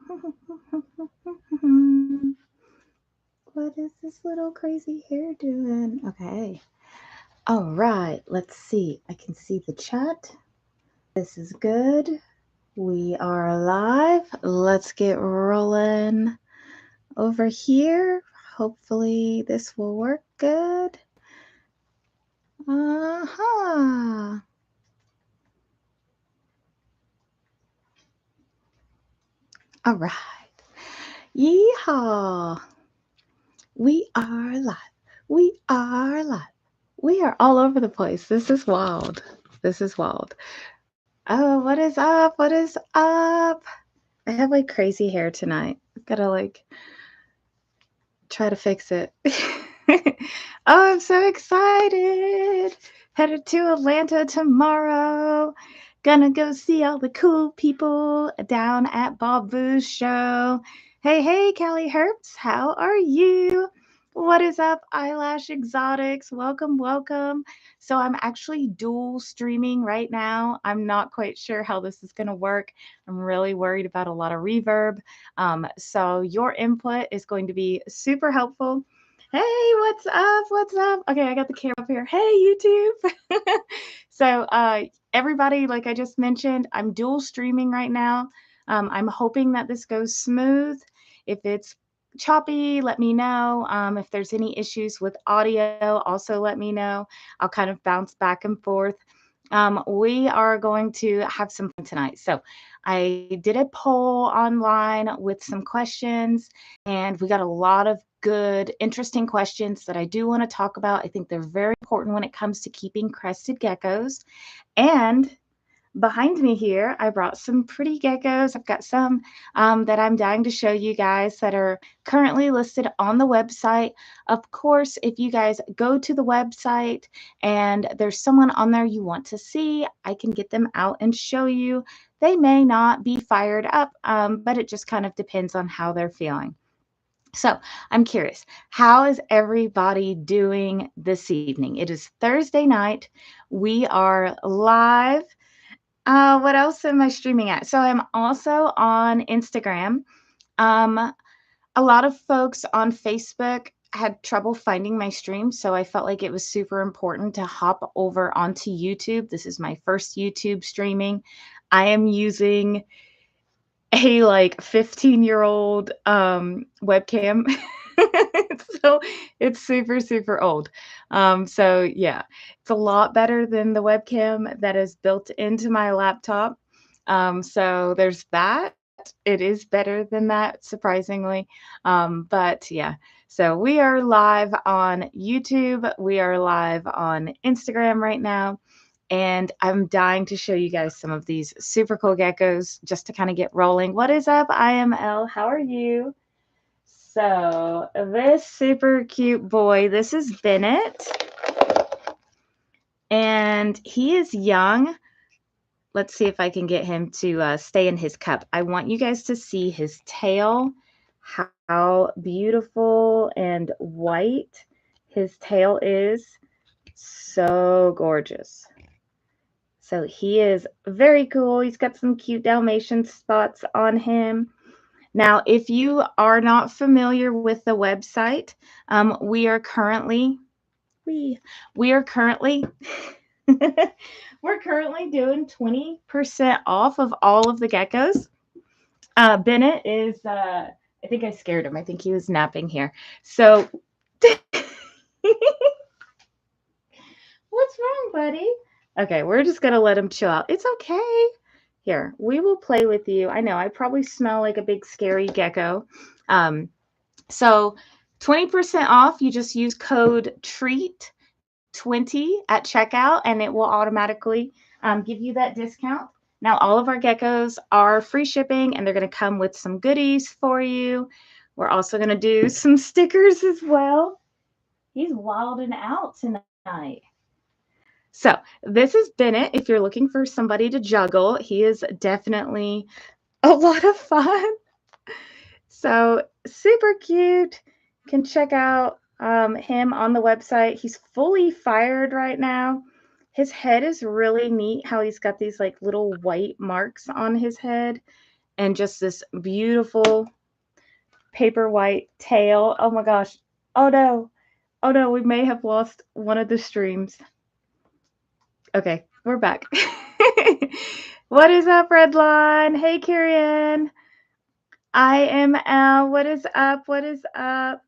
What is this little crazy hair doing? Okay. All right. Let's see. I can see the chat. This is good. We are live. Let's get rolling over here. Hopefully, this will work good. Uh-huh. All right. Yeehaw. We are live. We are live. We are all over the place. This is wild. This is wild. Oh, what is up? What is up? I have like crazy hair tonight. I've got to like try to fix it. Oh, I'm so excited. Headed to Atlanta tomorrow. Gonna go see all the cool people down at Bob Boo's show. Hey, hey, Callie Herbst, how are you? What is up, Eyelash Exotics? Welcome, welcome. So, I'm actually dual streaming right now. I'm not quite sure how this is going to work. I'm really worried about a lot of reverb. So, your input is going to be super helpful. Hey, what's up? What's up? Okay, I got the camera up here. Hey, YouTube. So, everybody, like I just mentioned, I'm dual streaming right now. I'm hoping that this goes smooth. If it's choppy, let me know. If there's any issues with audio, also let me know. I'll kind of bounce back and forth. We are going to have some fun tonight. So, I did a poll online with some questions, and we got a lot of good, interesting questions that I do want to talk about. I think they're very important when it comes to keeping crested geckos. And behind me here, I brought some pretty geckos. I've got some that I'm dying to show you guys that are currently listed on the website. Of course, if you guys go to the website and there's someone on there you want to see, I can get them out and show you. They may not be fired up, but it just kind of depends on how they're feeling. So I'm curious, how is everybody doing this evening? It is Thursday night. We are live. What else am I streaming at? So I'm also on Instagram. Um, a lot of folks on Facebook had trouble finding my stream, so I felt like it was super important to hop over onto YouTube. This is my first YouTube streaming. I am using a like 15-year-old webcam. So it's super, super old. So yeah, it's a lot better than the webcam that is built into my laptop. So there's that. It is better than that, surprisingly. But yeah, so we are live on YouTube. We are live on Instagram right now. And I'm dying to show you guys some of these super cool geckos just to kind of get rolling. What is up, IML? How are you? So, this super cute boy, this is Bennett, and he is young. Let's see if I can get him to stay in his cup. I want you guys to see his tail, how beautiful and white his tail is. So gorgeous. So he is very cool. He's got some cute Dalmatian spots on him. Now, if you are not familiar with the website, we are currently we are currently we're currently doing 20% off of all of the geckos. Bennett is I think I scared him. I think he was napping here. So what's wrong, buddy? Okay, we're just gonna let him chill out. It's okay. Here, we will play with you. I know I probably smell like a big scary gecko. So 20% off, you just use code TREAT20 at checkout and it will automatically give you that discount. Now, all of our geckos are free shipping and they're going to come with some goodies for you. We're also going to do some stickers as well. He's wilding out tonight. So, this is Bennett. If you're looking for somebody to juggle, he is definitely a lot of fun. So, super cute. You can check out him on the website. He's fully fired right now. His head is really neat how he's got these like little white marks on his head. and just this beautiful paper white tail. Oh my gosh. Oh no. Oh no, we may have lost one of the streams. Okay, we're back. What is up, Redline? Hey, Kieran. I am Al. What is up? What is up?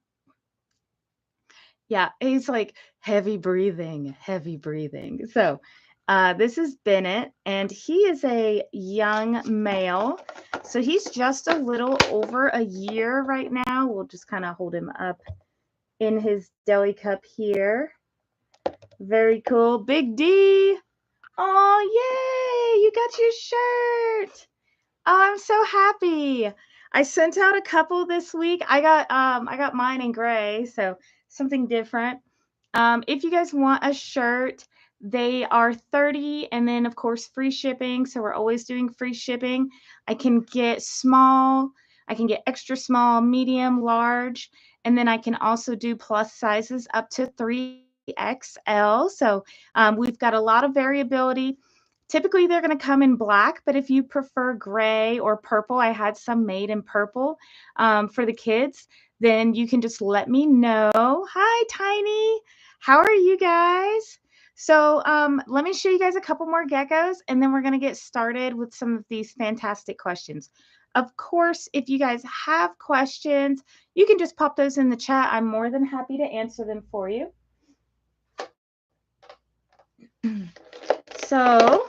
Yeah, he's like heavy breathing, heavy breathing. So, this is Bennett, and he is a young male. So, he's just a little over a year right now. We'll just kind of hold him up in his deli cup here. Very cool. Big D. Oh, yay! You got your shirt. Oh, I'm so happy. I sent out a couple this week. I got mine in gray, so something different. If you guys want a shirt, they are 30 and then of course free shipping. So we're always doing free shipping. I can get small, I can get extra small, medium, large, and then I can also do plus sizes up to 3XL. So we've got a lot of variability. Typically, they're going to come in black, but if you prefer gray or purple, I had some made in purple for the kids, then you can just let me know. Hi, Tiny. How are you guys? So let me show you guys a couple more geckos, and then we're going to get started with some of these fantastic questions. Of course, if you guys have questions, you can just pop those in the chat. I'm more than happy to answer them for you. So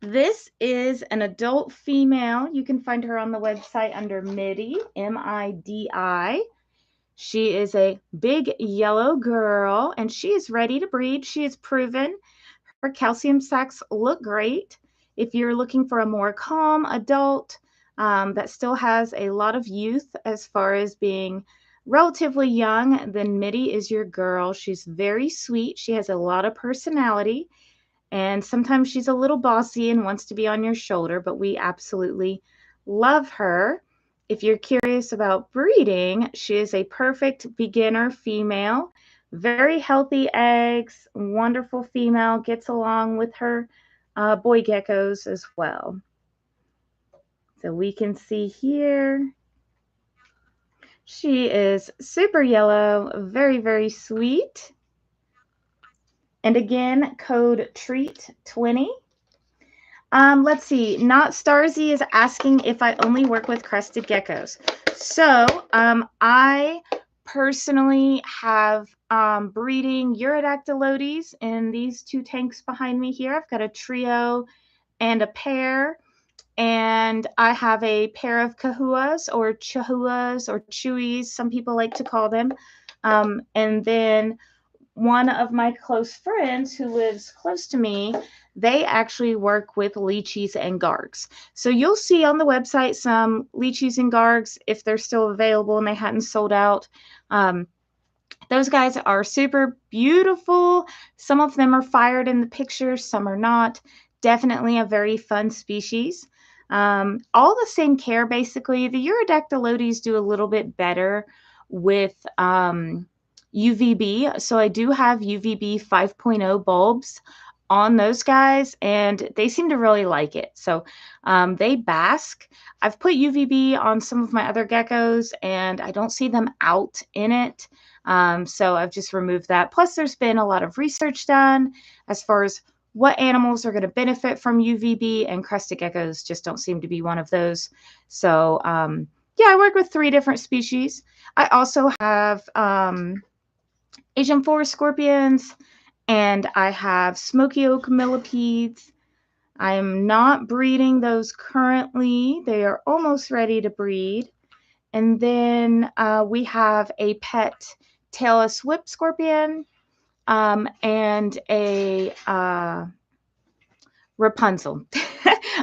this is an adult female. You can find her on the website under Midi, M-I-D-I. She is a big yellow girl, and she is ready to breed. She is proven. Her calcium sacs look great. If you're looking for a more calm adult that still has a lot of youth as far as being relatively young, then Midi is your girl. She's very sweet. She has a lot of personality. And sometimes she's a little bossy and wants to be on your shoulder, but we absolutely love her. If you're curious about breeding, she is a perfect beginner female, very healthy eggs, wonderful female, gets along with her boy geckos as well. So we can see here, she is super yellow, very, very sweet. And again, code TREAT20. Let's see. Not Starzy is asking if I only work with crested geckos. So I personally have breeding Urodactylotes in these two tanks behind me here. I've got a trio and a pair. And I have a pair of kahuas or chahuas or chewies, some people like to call them. And then one of my close friends who lives close to me, they actually work with lychees and gargs. So you'll see on the website some lychees and gargs if they're still available and they hadn't sold out. Those guys are super beautiful. Some of them are fired in the pictures, some are not. Definitely a very fun species. All the same care, basically. The Urodactylotes do a little bit better with UVB. So I do have UVB 5.0 bulbs on those guys, and they seem to really like it. So they bask. I've put UVB on some of my other geckos, and I don't see them out in it. So I've just removed that. Plus, there's been a lot of research done as far as what animals are going to benefit from UVB, and crested geckos just don't seem to be one of those. So yeah, I work with 3 different species. I also have Asian forest scorpions, and I have smoky oak millipedes. I am not breeding those currently. They are almost ready to breed. And then we have a pet tailless whip scorpion and a Rapunzel,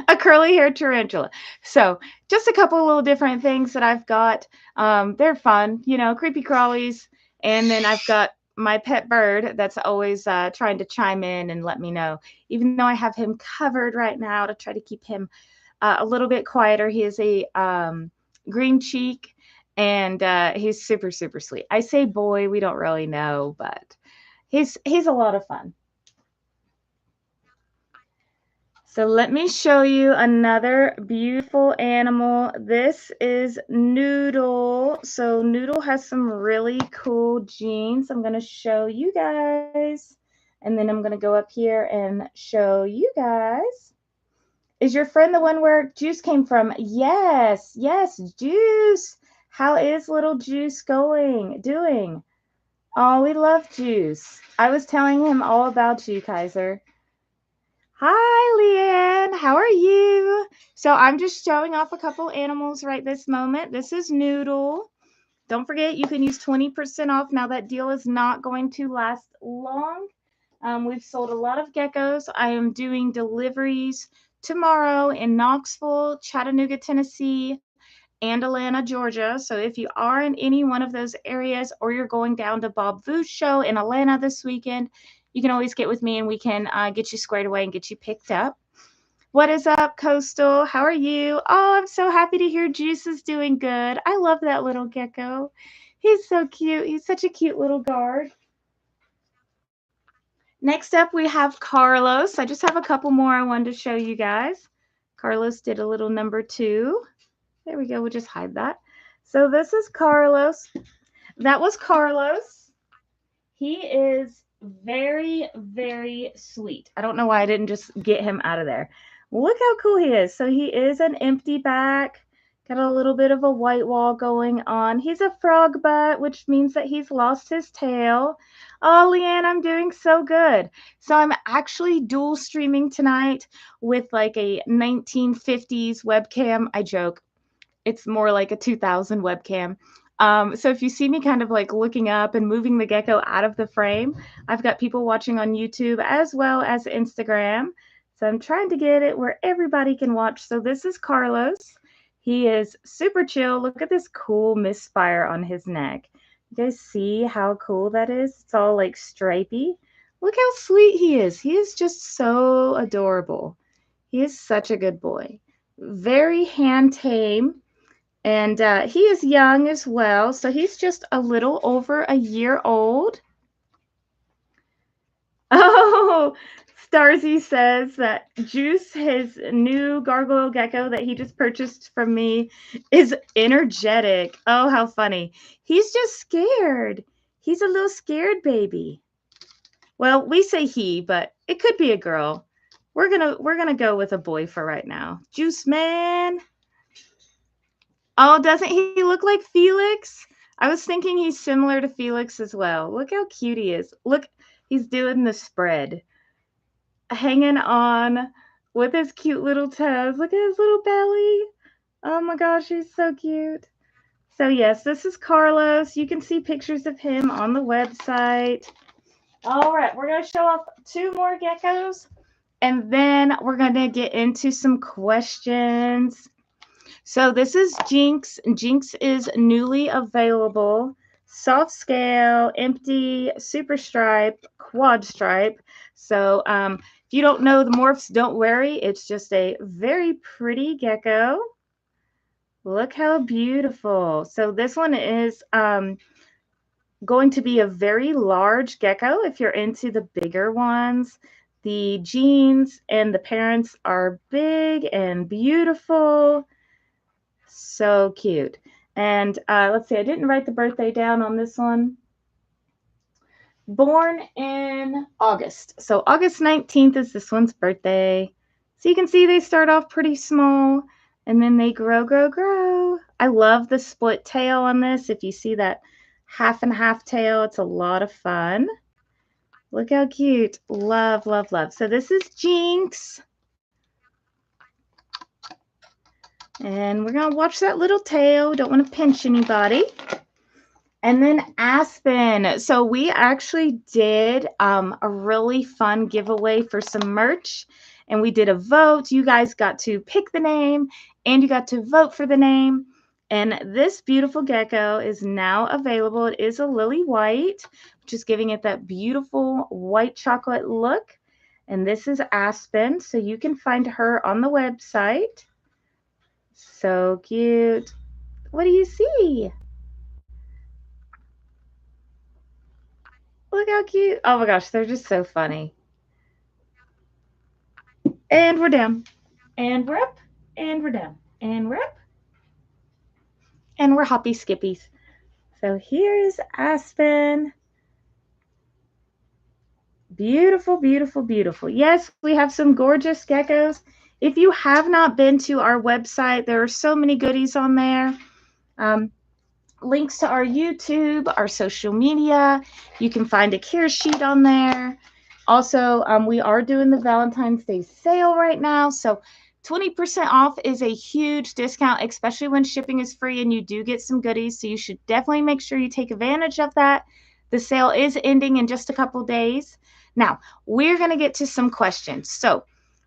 a curly haired tarantula. So just a couple little different things that I've got. They're fun, you know, creepy crawlies. And then I've got my pet bird that's always trying to chime in and let me know, even though I have him covered right now to try to keep him a little bit quieter. He is a green cheek, and he's super, super sweet. I say boy, we don't really know, but he's a lot of fun. So let me show you another beautiful animal. This is Noodle. So Noodle has some really cool genes. I'm going to show you guys. And then I'm going to go up here and show you guys. Is your friend the one where Juice came from? Yes, yes, Juice. How is little Juice doing? Oh, we love Juice. I was telling him all about you, Kaiser. Hi, Leanne. How are you? So I'm just showing off a couple animals right this moment. This is Noodle. Don't forget, you can use 20% off. Now that deal is not going to last long. We've sold a lot of geckos. I am doing deliveries tomorrow in Knoxville, Chattanooga, Tennessee, and Atlanta, Georgia. So if you are in any one of those areas or you're going down to Bob Vu's show in Atlanta this weekend, you can always get with me and we can get you squared away and get you picked up. What is up, Coastal? How are you? Oh, I'm so happy to hear Juice is doing good. I love that little gecko. He's so cute. He's such a cute little guard. Next up, we have Carlos. I just have a couple more I wanted to show you guys. Carlos did a little number 2. There we go. We'll just hide that. So this is Carlos. That was Carlos. He is very, very sweet. I don't know why I didn't just get him out of there. Look how cool he is. So he is an empty back. Got a little bit of a white wall going on. He's a frog butt, which means that he's lost his tail. Oh, Leanne, I'm doing so good. So I'm actually dual streaming tonight with like a 1950s webcam. I joke. It's more like a 2000 webcam. So if you see me kind of like looking up and moving the gecko out of the frame, I've got people watching on YouTube as well as Instagram. So I'm trying to get it where everybody can watch. So this is Carlos. He is super chill. Look at this cool misfire on his neck. You guys see how cool that is? It's all like stripy. Look how sweet he is. He is just so adorable. He is such a good boy. Very hand tame. And he is young as well. So he's just a little over a year old. Oh, Starzy says that Juice, his new gargoyle gecko that he just purchased from me, is energetic. Oh, how funny. He's just scared. He's a little scared baby. Well, we say he, but it could be a girl. We're gonna go with a boy for right now. Juice man. Oh, doesn't he look like Felix? I was thinking he's similar to Felix as well. Look how cute he is. Look, he's doing the spread, hanging on with his cute little toes. Look at his little belly. Oh my gosh, he's so cute. So yes, this is Carlos. You can see pictures of him on the website. All right, we're going to show off 2 more geckos, and then we're going to get into some questions. So this is Jinx. Jinx is newly available. Soft scale, empty, super stripe, quad stripe. So if you don't know the morphs, don't worry. It's just a very pretty gecko. Look how beautiful. So this one is going to be a very large gecko if you're into the bigger ones. The genes and the parents are big and beautiful. So cute. And let's see, I didn't write the birthday down on this one. Born in August. So August 19th is this one's birthday. So you can see they start off pretty small and then they grow, grow, grow. I love the split tail on this. If you see that half and half tail, it's a lot of fun. Look how cute. Love, love, love. So this is Jinx. And we're going to watch that little tail. Don't want to pinch anybody. And then Aspen. So we actually did a really fun giveaway for some merch. And we did a vote. You guys got to pick the name and you got to vote for the name. And this beautiful gecko is now available. It is a lily white, which is giving it that beautiful white chocolate look. And this is Aspen. So you can find her on the website. So cute. What do you see? Look how cute. Oh my gosh, they're just so funny. And we're down. And we're up. And we're down. And we're up. And we're hoppy skippies. So here's Aspen. Beautiful, beautiful, beautiful. Yes, we have some gorgeous geckos. If you have not been to our website, there are so many goodies on there. Um, Links to our YouTube, our social media. You can find a care sheet on there. Also, we are doing the Valentine's Day sale right now. So 20% off is a huge discount, especially when shipping is free and you do get some goodies. So you should definitely make sure you take advantage of that. The sale is ending in just a couple days. Now, we're going to get to some questions. So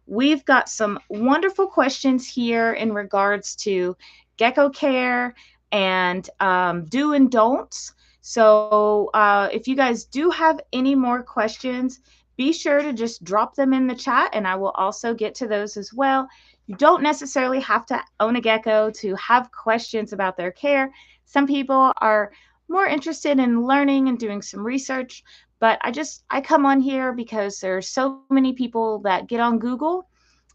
we've got some wonderful questions here in regards to gecko care and do and don'ts. So if you guys do have any more questions, be sure to just drop them in the chat and I will also get to those as well. You don't necessarily have to own a gecko to have questions about their care. Some people are more interested in learning and doing some research, but I come on here because there are so many people that get on Google,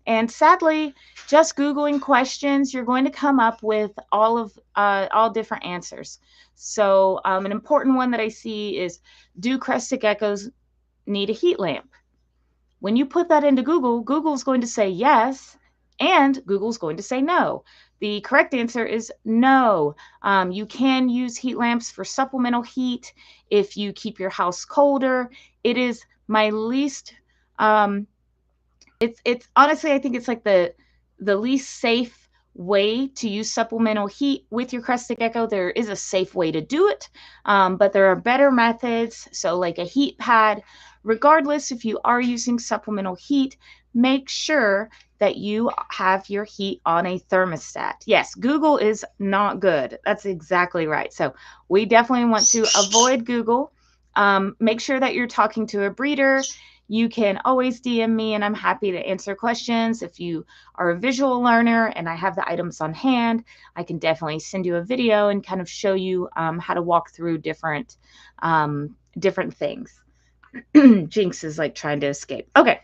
and sadly, just Googling questions, you're going to come up with all different answers. So an important one that I see is, do crested geckos need a heat lamp? When you put that into Google, Google's going to say yes, and Google's going to say no. The correct answer is no. You can use heat lamps for supplemental heat if you keep your house colder. It is my least it's honestly, I think it's like the least safe way to use supplemental heat with your crested gecko. There is a safe way to do it, but there are better methods. So like a heat pad, regardless if you are using supplemental heat, make sure that you have your heat on a thermostat. Yes, Google is not good. That's exactly right. So we definitely want to avoid Google. Make sure that you're talking to a breeder. You can always DM me and I'm happy to answer questions. If you are a visual learner and I have the items on hand, I can definitely send you a video and kind of show you how to walk through different things. Jinx is like trying to escape. Okay.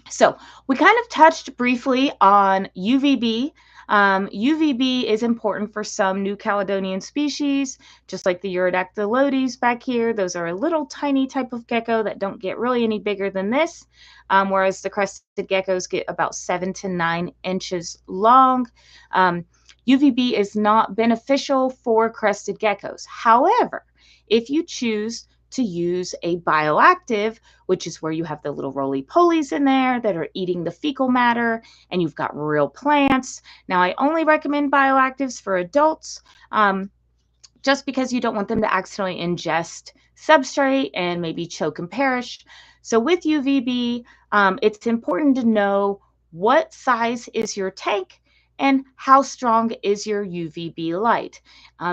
So we kind of touched briefly on UVB. UVB is important for some New Caledonian species, just like the Urodactylodes back here. Those are a little tiny type of gecko that don't get really any bigger than this, whereas the crested geckos get about 7 to 9 inches long. UVB is not beneficial for crested geckos. However, if you choose to use a bioactive, which is where you have the little roly-polies in there that are eating the fecal matter, and you've got real plants. Now, I only recommend bioactives for adults, just because you don't want them to accidentally ingest substrate and maybe choke and perish. So with UVB, it's important to know what size is your tank and how strong is your UVB light.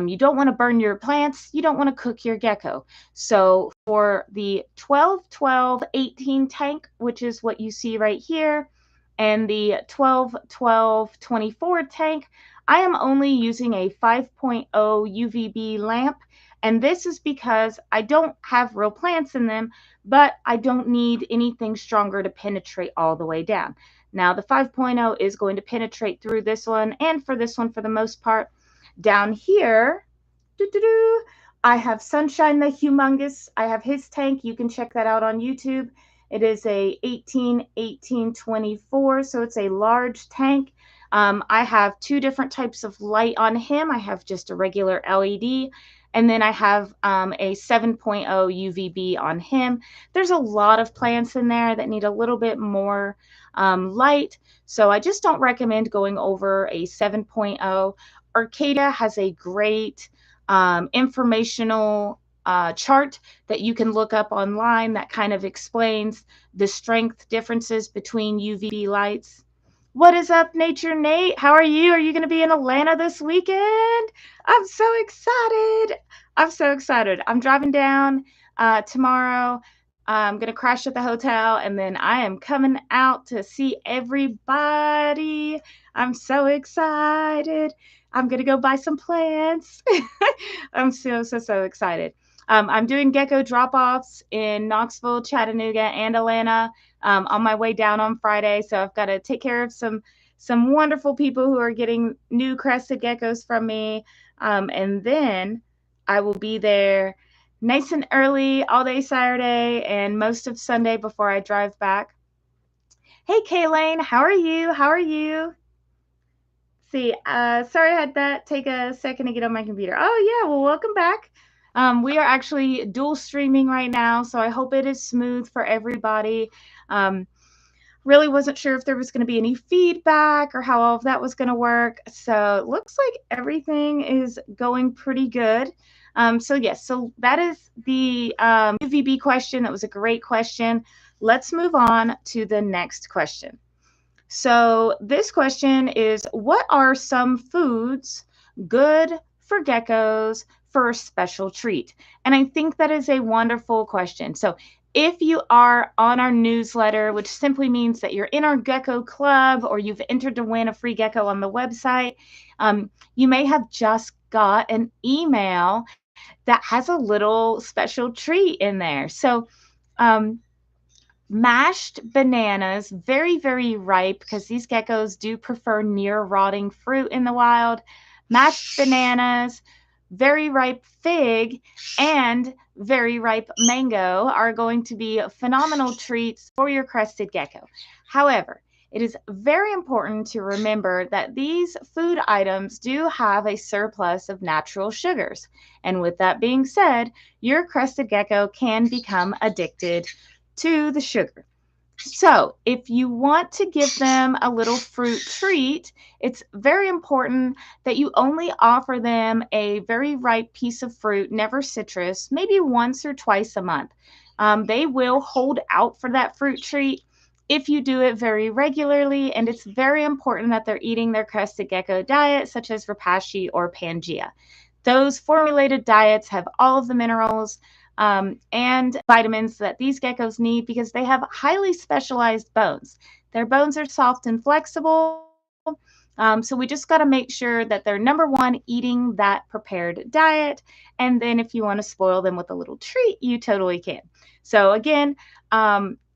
You don't want to burn your plants. You don't want to cook your gecko. So for the 12, 12, 18 tank, which is what you see right here, and the 12, 12, 24 tank, I am only using a 5.0 UVB lamp, and this is because I don't have real plants in them, but I don't need anything stronger to penetrate all the way down. Now, the 5.0 is going to penetrate through this one, and for this one for the most part. Down here, I have Sunshine the Humongous. I have his tank. You can check that out on YouTube. It is a 18-18-24, so it's a large tank. I have two different types of light on him. I have just a regular LED, and then I have a 7.0 UVB on him. There's a lot of plants in there that need a little bit more light, so I just don't recommend going over a 7.0. Arcadia has a great informational chart that you can look up online that kind of explains the strength differences between UVB lights. What is up, Nature Nate? How are you? Are you going to be in Atlanta this weekend? I'm so excited. I'm so excited. I'm driving down tomorrow. I'm going to crash at the hotel, and then I am coming out to see everybody. I'm so excited. I'm going to go buy some plants. I'm so excited. I'm doing gecko drop-offs in Knoxville, Chattanooga, and Atlanta on my way down on Friday. So I've got to take care of some wonderful people who are getting new crested geckos from me. And then I will be there nice and early all day Saturday and most of Sunday before I drive back. Hey, Kaylane, how are you? How are you? See, sorry I had that take a second to get on my computer. Oh, yeah, well, welcome back. We are actually dual streaming right now, so I hope it is smooth for everybody. Um, really wasn't sure if there was going to be any feedback or how all of that was going to work. So it looks like everything is going pretty good. So yes, so that is the UVB question. That was a great question. Let's move on to the next question. So this question is, what are some foods good for geckos for a special treat? And I think that is a wonderful question. So if you are on our newsletter, which simply means that you're in our gecko club or you've entered to win a free gecko on the website, you may have just got an email that has a little special treat in there. So um, mashed bananas, very, very ripe, because these geckos do prefer near rotting fruit in the wild. Mashed bananas, very ripe fig, and very ripe mango are going to be phenomenal treats for your crested gecko. However, it is very important to remember that these food items do have a surplus of natural sugars. And with that being said, your crested gecko can become addicted to the sugar. So, if you want to give them a little fruit treat, it's very important that you only offer them a very ripe piece of fruit, never citrus, maybe once or twice a month. They will hold out for that fruit treat if you do it very regularly, and it's very important that they're eating their crested gecko diet, such as Repashy or Pangea. Those formulated diets have all of the minerals and vitamins that these geckos need because they have highly specialized bones. Their bones are soft and flexible. So we just got to make sure that they're number one eating that prepared diet. And then if you want to spoil them with a little treat, you totally can. So again,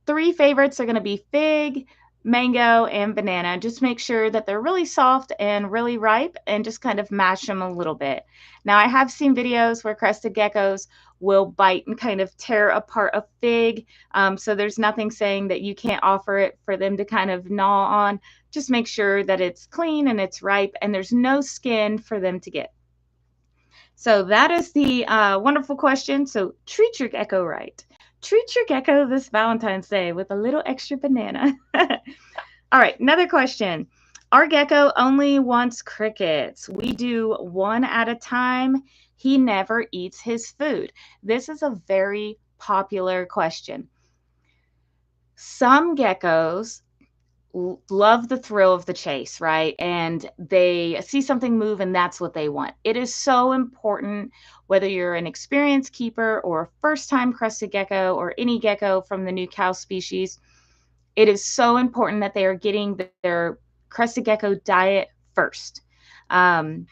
three favorites are going to be fig, mango, and banana. Just make sure that they're really soft and really ripe and just kind of mash them a little bit. Now, I have seen videos where crested geckos will bite and kind of tear apart a fig. So there's nothing saying that you can't offer it for them to kind of gnaw on. Just make sure that it's clean and it's ripe and there's no skin for them to get. So that is the wonderful question. So treat your gecko right. Treat your gecko this Valentine's Day with a little extra banana. All right, another question. Our gecko only wants crickets. We do one at a time. He never eats his food. This is a very popular question. Some geckos love the thrill of the chase, right? And they see something move and that's what they want. It is so important, whether you're an experienced keeper or a first time crested gecko or any gecko from the new cow species, it is so important that they are getting their crested gecko diet first. Um,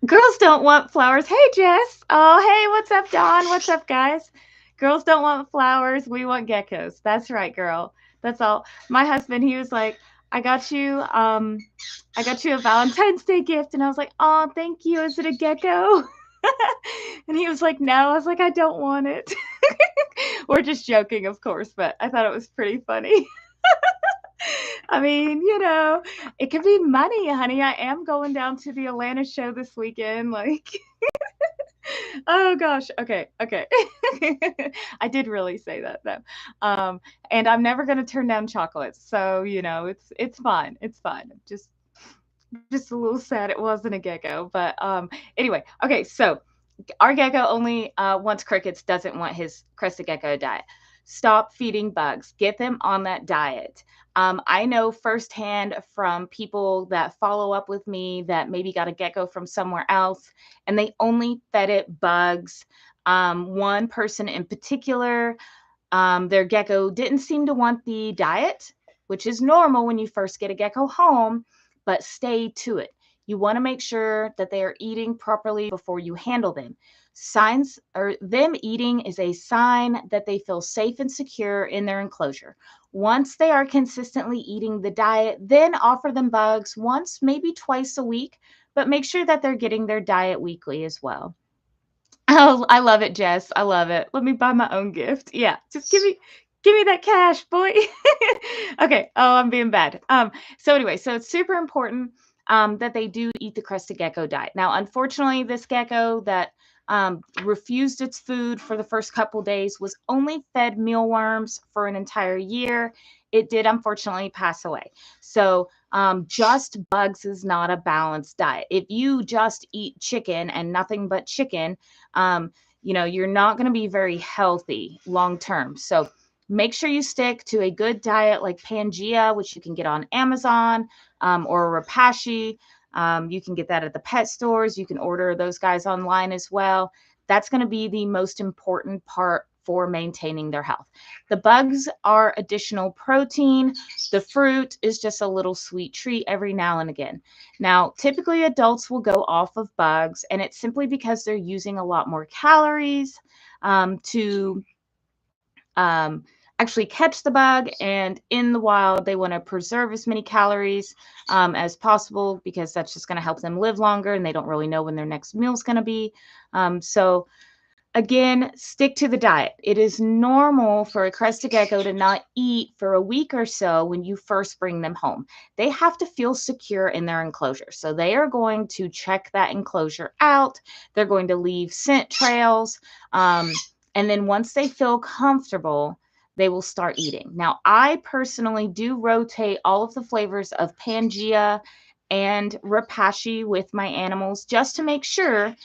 Girls don't want flowers. Hey, Jess. Oh, hey, what's up, Dawn? What's up, guys? Girls don't want flowers. We want geckos. That's right, girl. That's all. My husband, he was like, I got you a Valentine's Day gift. And I was like, oh, thank you. Is it a gecko? And he was like, no. I was like, I don't want it. We're just joking, of course, but I thought it was pretty funny. I mean, it could be money, honey. I am going down to the Atlanta show this weekend. Like, oh gosh. Okay. Okay. I did really say that though. And I'm never going to turn down chocolates. So, it's fine. It's fine. Just a little sad it wasn't a gecko. But anyway, okay. So our gecko only wants crickets, doesn't want his crested gecko diet. Stop feeding bugs. Get them on that diet. I know firsthand from people that follow up with me that maybe got a gecko from somewhere else and they only fed it bugs. One person in particular, their gecko didn't seem to want the diet, which is normal when you first get a gecko home, but stay to it. You want to make sure that they are eating properly before you handle them. Signs or them eating is a sign that they feel safe and secure in their enclosure. Once they are consistently eating the diet, then offer them bugs once, maybe twice a week, but make sure that they're getting their diet weekly as well. Oh, I love it, Jess. I love it. Let me buy my own gift. Yeah, just give me that cash, boy. Okay. Oh, I'm being bad. So anyway, so it's super important that they do eat the crested gecko diet. Now, unfortunately, this gecko that refused its food for the first couple days was only fed mealworms for an entire year. It did unfortunately pass away. So just bugs is not a balanced diet. If you just eat chicken and nothing but chicken, um, you're not going to be very healthy long term. So make sure you stick to a good diet like Pangea, which you can get on Amazon, or Rapashi. You can get that at the pet stores. You can order those guys online as well. That's going to be the most important part for maintaining their health. The bugs are additional protein. The fruit is just a little sweet treat every now and again. Now, typically adults will go off of bugs, and it's simply because they're using a lot more calories to actually catch the bug. And in the wild, they want to preserve as many calories as possible because that's just going to help them live longer, and they don't really know when their next meal is going to be. So again, stick to the diet. It is normal for a crested gecko to not eat for a week or so when you first bring them home. They have to feel secure in their enclosure. So they are going to check that enclosure out. They're going to leave scent trails. And then once they feel comfortable, they will start eating. Now, I personally do rotate all of the flavors of Pangea and Rapashi with my animals just to make sure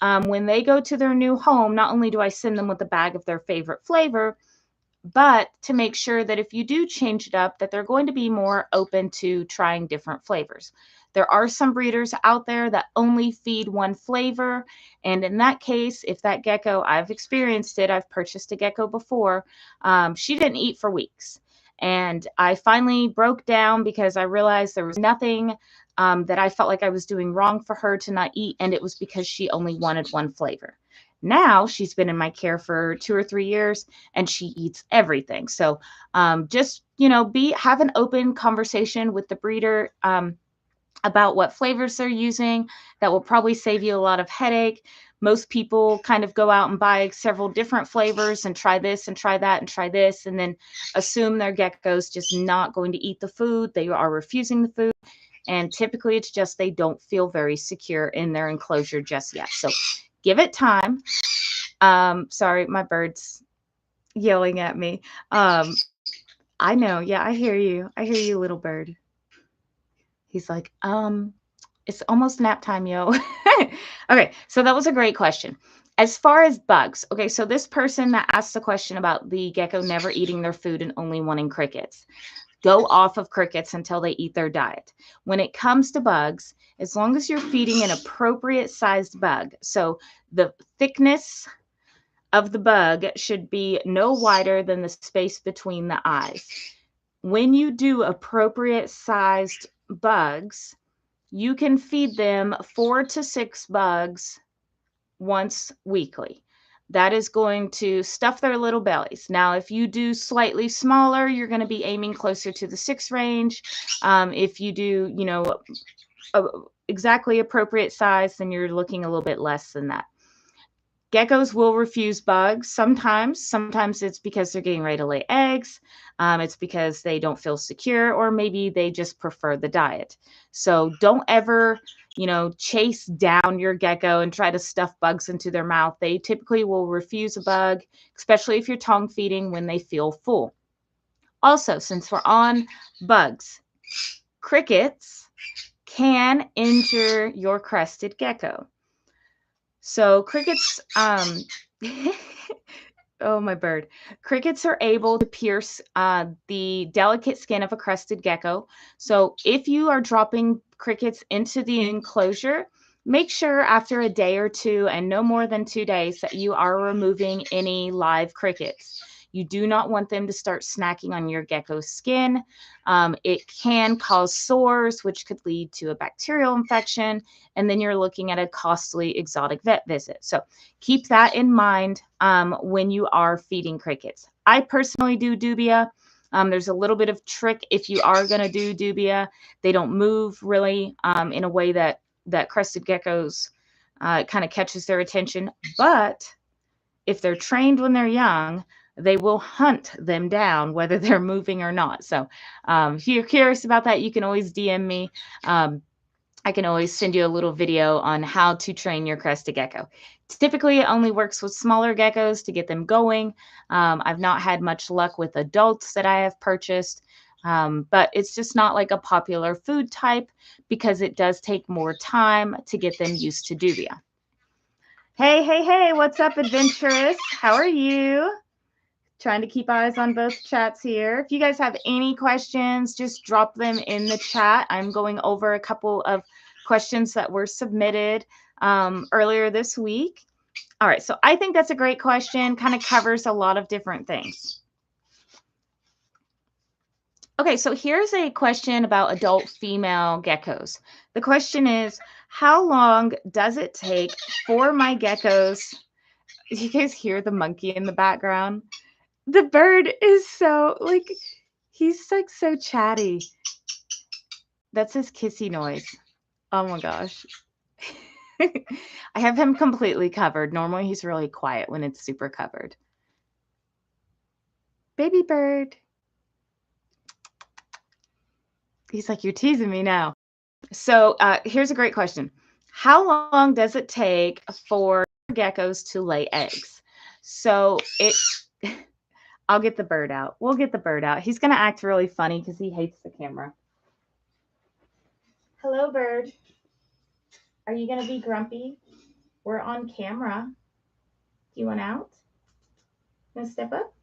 when they go to their new home, not only do I send them with a bag of their favorite flavor, but to make sure that if you do change it up, that they're going to be more open to trying different flavors. There are some breeders out there that only feed one flavor. And in that case, if that gecko, I've experienced it, I've purchased a gecko before, she didn't eat for weeks. And I finally broke down because I realized there was nothing that I felt like I was doing wrong for her to not eat. And it was because she only wanted one flavor. Now she's been in my care for 2 or 3 years and she eats everything. So just, have an open conversation with the breeder about what flavors they're using. That will probably save you a lot of headache. Most people kind of go out and buy several different flavors and try this and try that and try this, and then assume their gecko's just not going to eat the food. They are refusing the food. And typically it's just they don't feel very secure in their enclosure just yet. So give it time. Sorry, my bird's yelling at me. I know. Yeah, I hear you. I hear you, little bird. He's like, it's almost nap time, yo. Okay, so that was a great question. As far as bugs, okay, so this person that asked the question about the gecko never eating their food and only wanting crickets, go off of crickets until they eat their diet. When it comes to bugs, as long as you're feeding an appropriate sized bug, so the thickness of the bug should be no wider than the space between the eyes. When you do appropriate sized bugs, you can feed them 4 to 6 bugs once weekly. That is going to stuff their little bellies. Now, if you do slightly smaller, you're going to be aiming closer to the 6 range. If you do, exactly appropriate size, then you're looking a little bit less than that. Geckos will refuse bugs sometimes. Sometimes it's because they're getting ready to lay eggs. It's because they don't feel secure, or maybe they just prefer the diet. So don't ever, chase down your gecko and try to stuff bugs into their mouth. They typically will refuse a bug, especially if you're tongue feeding when they feel full. Also, since we're on bugs, crickets can injure your crested gecko. So crickets, oh, my bird. Crickets are able to pierce the delicate skin of a crested gecko. So if you are dropping crickets into the enclosure, make sure after a day or two and no more than 2 days that you are removing any live crickets. You do not want them to start snacking on your gecko skin. It can cause sores, which could lead to a bacterial infection, and then you're looking at a costly exotic vet visit. So keep that in mind when you are feeding crickets. I personally do dubia. There's a little bit of trick if you are going to do dubia. They don't move really in a way that crested geckos kind of catches their attention. But if they're trained when they're young, they will hunt them down whether they're moving or not. So if you're curious about that, you can always DM me. I can always send you a little video on how to train your crested gecko. Typically, it only works with smaller geckos to get them going. I've not had much luck with adults that I have purchased, but it's just not like a popular food type because it does take more time to get them used to dubia. Hey, hey, hey, what's up, adventurous? How are you? Trying to keep eyes on both chats here. If you guys have any questions, just drop them in the chat. I'm going over a couple of questions that were submitted earlier this week. All right, so I think that's a great question, kind of covers a lot of different things. Okay, so here's a question about adult female geckos. The question is, how long does it take for my geckos? You guys hear the monkey in the background? The bird is so, like, he's like so chatty. That's his kissy noise. Oh my gosh. I have him completely covered. Normally he's really quiet when it's super covered. Baby bird. He's like, you're teasing me now. So here's a great question. How long does it take for geckos to lay eggs? So I'll get the bird out. We'll get the bird out. He's going to act really funny because he hates the camera. Hello, bird. Are you going to be grumpy? We're on camera. Do you want out? You want to step up?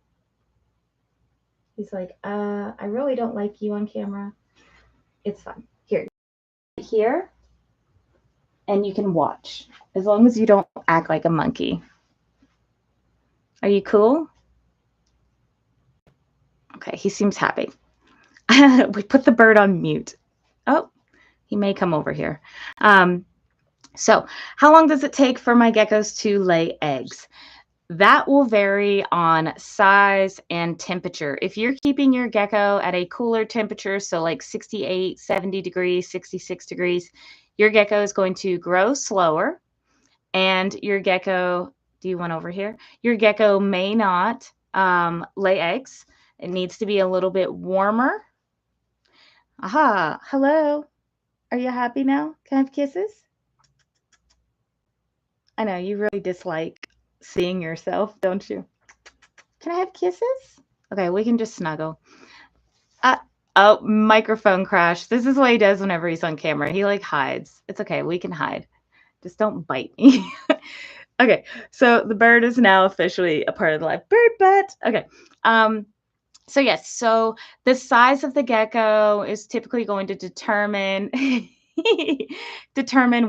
He's like, I really don't like you on camera. It's fine. Here, and you can watch. As long as you don't act like a monkey. Are you cool? Okay, he seems happy. We put the bird on mute. Oh, he may come over here. So how long does it take for my geckos to lay eggs? That will vary on size and temperature. If you're keeping your gecko at a cooler temperature, so like 68, 70 degrees, 66 degrees, your gecko is going to grow slower. And your gecko, do you want over here? Your gecko may not lay eggs. It needs to be a little bit warmer. Aha, hello. Are you happy now? Can I have kisses? I know you really dislike seeing yourself, don't you? Can I have kisses? Okay, we can just snuggle. Oh, microphone crash. This is what he does whenever he's on camera. He like hides. It's okay. We can hide. Just don't bite me. Okay, so the bird is now officially a part of the live. Bird butt. Okay. So yes, so the size of the gecko is typically going to determine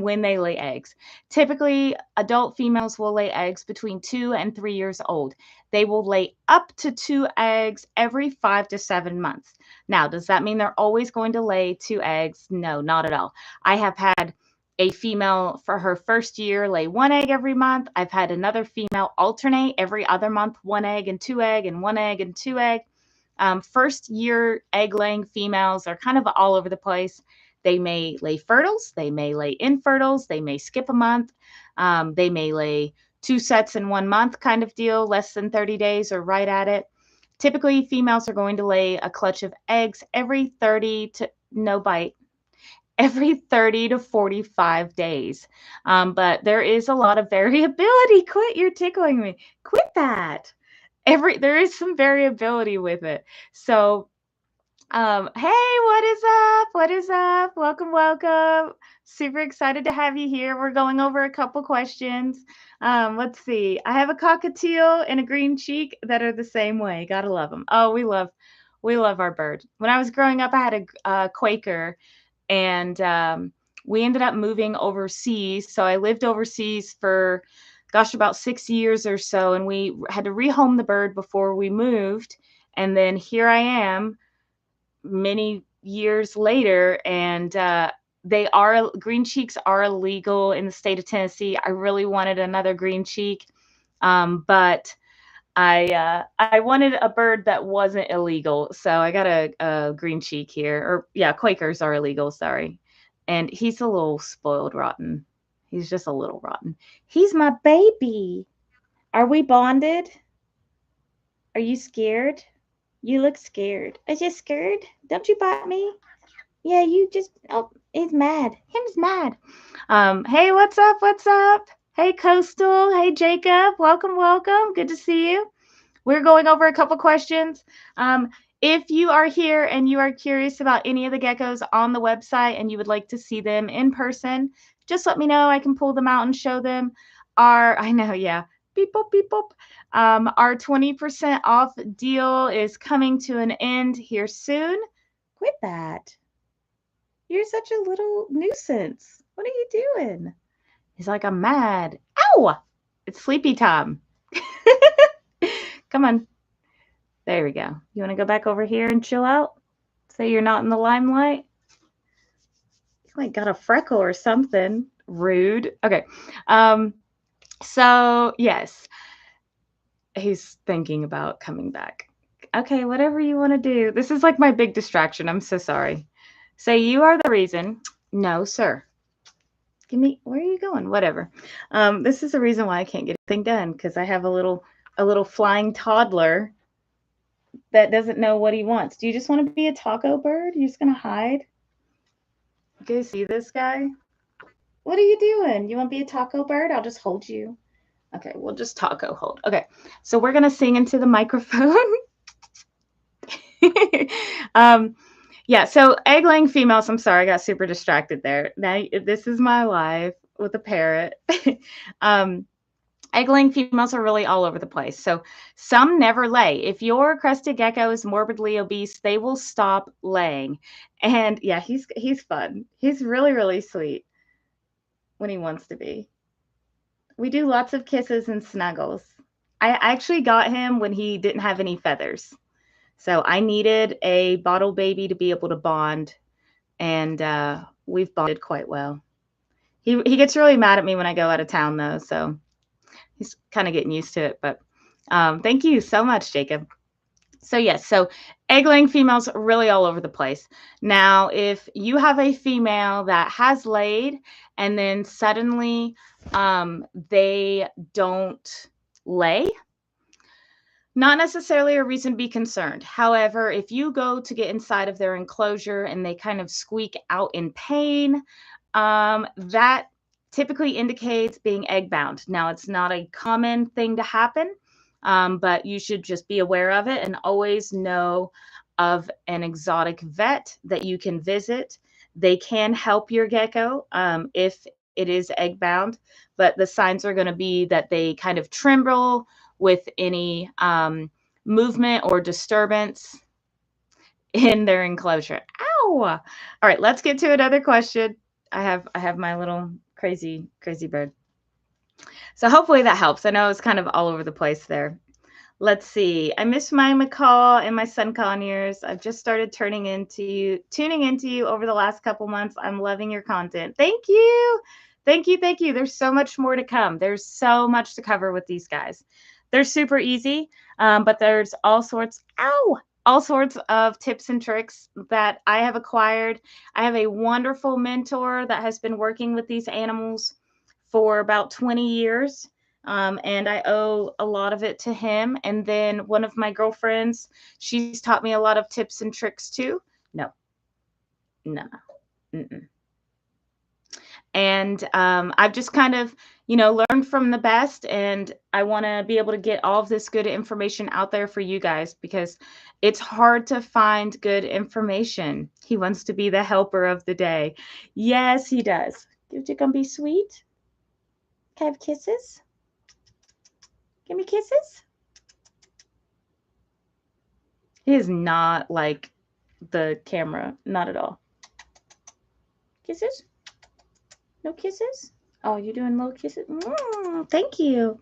when they lay eggs. Typically, adult females will lay eggs between 2 and 3 years old. They will lay up to 2 eggs every 5 to 7 months. Now, does that mean they're always going to lay 2 eggs? No, not at all. I have had a female for her first year lay 1 egg every month. I've had another female alternate every other month, 1 egg and 2 egg and 1 egg and 2 egg. First year egg laying females are kind of all over the place. They may lay fertiles, they may lay infertiles, they may skip a month, they may lay 2 sets in 1 month kind of deal, less than 30 days or right at it. Typically, females are going to lay a clutch of eggs every 30 to, no bite, every 30 to 45 days. But there is a lot of variability. Quit, you're tickling me. Quit that. There is some variability with it. So, hey, what is up? What is up? Welcome, welcome. Super excited to have you here. We're going over a couple questions. Let's see. I have a cockatiel and a green cheek that are the same way. Gotta love them. Oh, we love our bird. When I was growing up, I had a Quaker, and we ended up moving overseas. So I lived overseas for, gosh, about 6 years or so. And we had to rehome the bird before we moved. And then here I am many years later. And green cheeks are illegal in the state of Tennessee. I really wanted another green cheek. But I wanted a bird that wasn't illegal, so I got a green cheek here. Or yeah, Quakers are illegal. Sorry, and he's a little spoiled rotten. He's just a little rotten. He's my baby. Are we bonded? Are you scared? You look scared. Are you scared? Don't you bite me? Yeah, you just. Oh, he's mad. Him's mad. Hey, what's up? What's up? Hey, Coastal. Hey, Jacob. Welcome, welcome. Good to see you. We're going over a couple questions. If you are here and you are curious about any of the geckos on the website and you would like to see them in person, just let me know. I can pull them out and show them. I know, yeah. Beep, boop, beep, boop. Our 20% off deal is coming to an end here soon. Quit that. You're such a little nuisance. What are you doing? He's like, I'm mad. Ow! It's sleepy time. Come on. There we go. You want to go back over here and chill out? Say you're not in the limelight? You like got a freckle or something. Rude. Okay. So yes, he's thinking about coming back. Okay, whatever you want to do. This is like my big distraction. I'm so sorry. Say you are the reason. No, sir. Give me, where are you going? Whatever. This is the reason why I can't get anything done, because I have a little flying toddler that doesn't know what he wants. Do you just want to be a taco bird? You're just gonna hide? Go see this guy? What are you doing? You want to be a taco bird? I'll just hold you. Okay, we'll just taco hold. Okay, so we're gonna sing into the microphone. um, yeah. So egg laying females. I'm sorry, I got super distracted there. Now this is my life with a parrot. um, Egg-laying females are really all over the place. So some never lay. If your crested gecko is morbidly obese, they will stop laying. And yeah, he's fun. He's really, really sweet when he wants to be. We do lots of kisses and snuggles. I actually got him when he didn't have any feathers. So I needed a bottle baby to be able to bond, and we've bonded quite well. He gets really mad at me when I go out of town though, so he's kind of getting used to it. But thank you so much, Jacob. So yes, so egg laying females are really all over the place. Now, if you have a female that has laid and then suddenly they don't lay, not necessarily a reason to be concerned. However, if you go to get inside of their enclosure and they kind of squeak out in pain, that typically indicates being egg bound. Now, it's not a common thing to happen, but you should just be aware of it and always know of an exotic vet that you can visit. They can help your gecko if it is egg bound, but the signs are going to be that they kind of tremble with any movement or disturbance in their enclosure. Ow! All right, let's get to another question. I have my little crazy bird. So hopefully that helps. I know it's kind of all over the place there. Let's see. I miss my macaw and my sun conures. I've just started tuning into you over the last couple months. I'm loving your content. Thank you. Thank you. Thank you. There's so much more to come. There's so much to cover with these guys. They're super easy, but there's all sorts of tips and tricks that I have acquired. I have a wonderful mentor that has been working with these animals for about 20 years. And I owe a lot of it to him. And then one of my girlfriends, she's taught me a lot of tips and tricks too. No, no, mm-mm. And I've just kind of, learned from the best. And I want to be able to get all of this good information out there for you guys because it's hard to find good information. He wants to be the helper of the day. Yes, he does. You think I'm be sweet? Can I have kisses? Give me kisses. He is not like the camera. Not at all. Kisses? No kisses? Oh, you're doing little kisses? Thank you.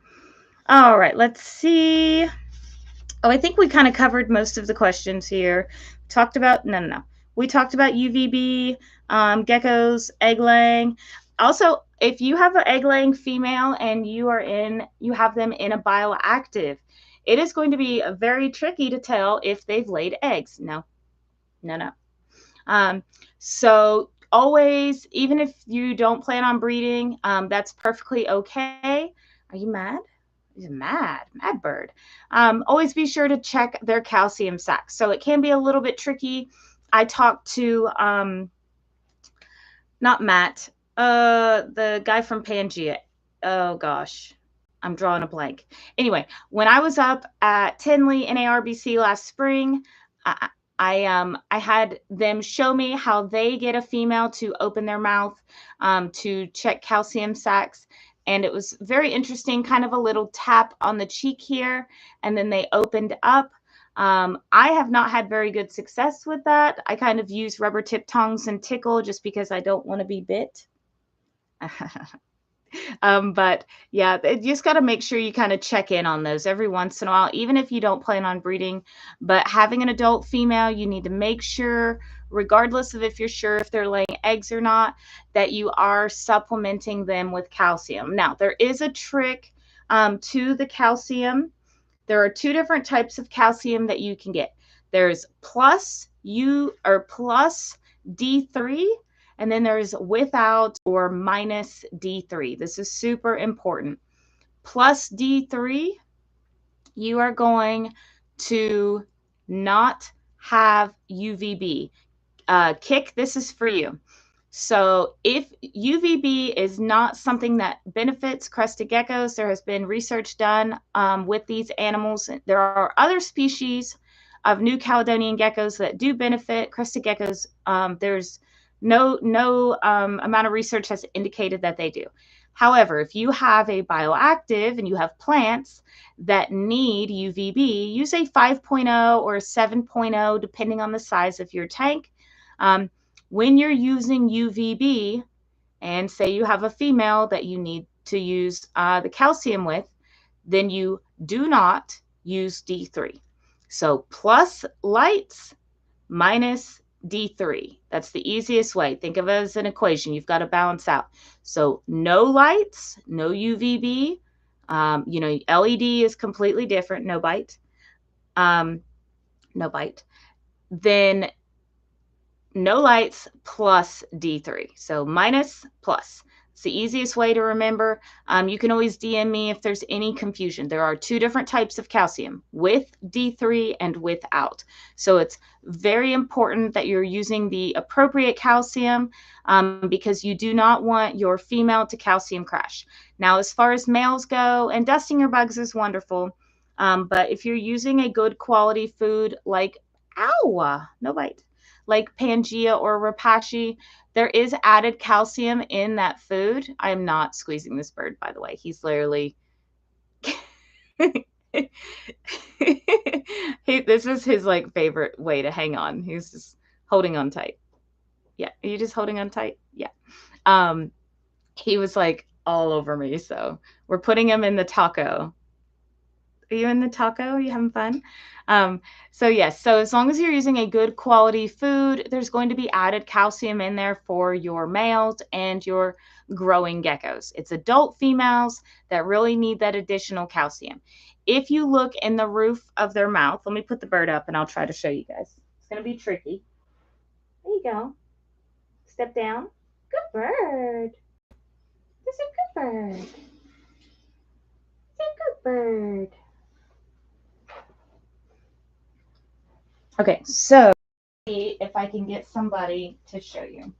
All right, let's see. Oh, I think we kind of covered most of the questions here. Talked about, no. We talked about UVB, geckos, egg laying. Also, if you have an egg laying female and you have them in a bioactive, it is going to be very tricky to tell if they've laid eggs. No. Um, so always, even if you don't plan on breeding, that's perfectly okay. Are you mad? He's mad bird. Always be sure to check their calcium sacs. So it can be a little bit tricky. I talked to not Matt, the guy from Pangea. Oh gosh, I'm drawing a blank. Anyway, when I was up at Tinley NARBC last spring, I had them show me how they get a female to open their mouth to check calcium sacs. And it was very interesting, kind of a little tap on the cheek here, and then they opened up. I have not had very good success with that. I kind of use rubber tip tongs and tickle just because I don't want to be bit. But yeah, you just got to make sure you kind of check in on those every once in a while, even if you don't plan on breeding. But having an adult female, you need to make sure, regardless of if you're sure if they're laying eggs or not, that you are supplementing them with calcium. Now, there is a trick to the calcium. There are two different types of calcium that you can get. There's plus D3, and then there's without or minus D3. This is super important. Plus D3, you are going to not have UVB. Kick, this is for you. So if UVB is not something that benefits crested geckos, there has been research done with these animals. There are other species of New Caledonian geckos that do benefit crested geckos. There's no amount of research has indicated that they do. However, if you have a bioactive and you have plants that need UVB, use a 5.0 or a 7.0, depending on the size of your tank. When you're using UVB, and say you have a female that you need to use the calcium with, then you do not use D3. So plus lights minus D3. That's the easiest way. Think of it as an equation. You've got to balance out. So no lights, no UVB. LED is completely different. No bite. No bite. Then no lights plus D3. So minus plus. It's the easiest way to remember. You can always DM me if there's any confusion. There are two different types of calcium, with D3 and without. So it's very important that you're using the appropriate calcium because you do not want your female to calcium crash. Now, as far as males go, and dusting your bugs is wonderful, but if you're using a good quality food like, no bite, like Pangea or Rapashi, there is added calcium in that food. I'm not squeezing this bird, by the way. He's literally this is his favorite way to hang on. He's just holding on tight. Yeah, are you just holding on tight? Yeah. He was all over me, so we're putting him in the taco. Are you in the taco? Are you having fun? So yes, so as long as you're using a good quality food, there's going to be added calcium in there for your males and your growing geckos. It's adult females that really need that additional calcium. If you look in the roof of their mouth, let me put the bird up and I'll try to show you guys. It's going to be tricky. There you go. Step down. Good bird. This is a good bird. It's a good bird. Okay, so see if I can get somebody to show you.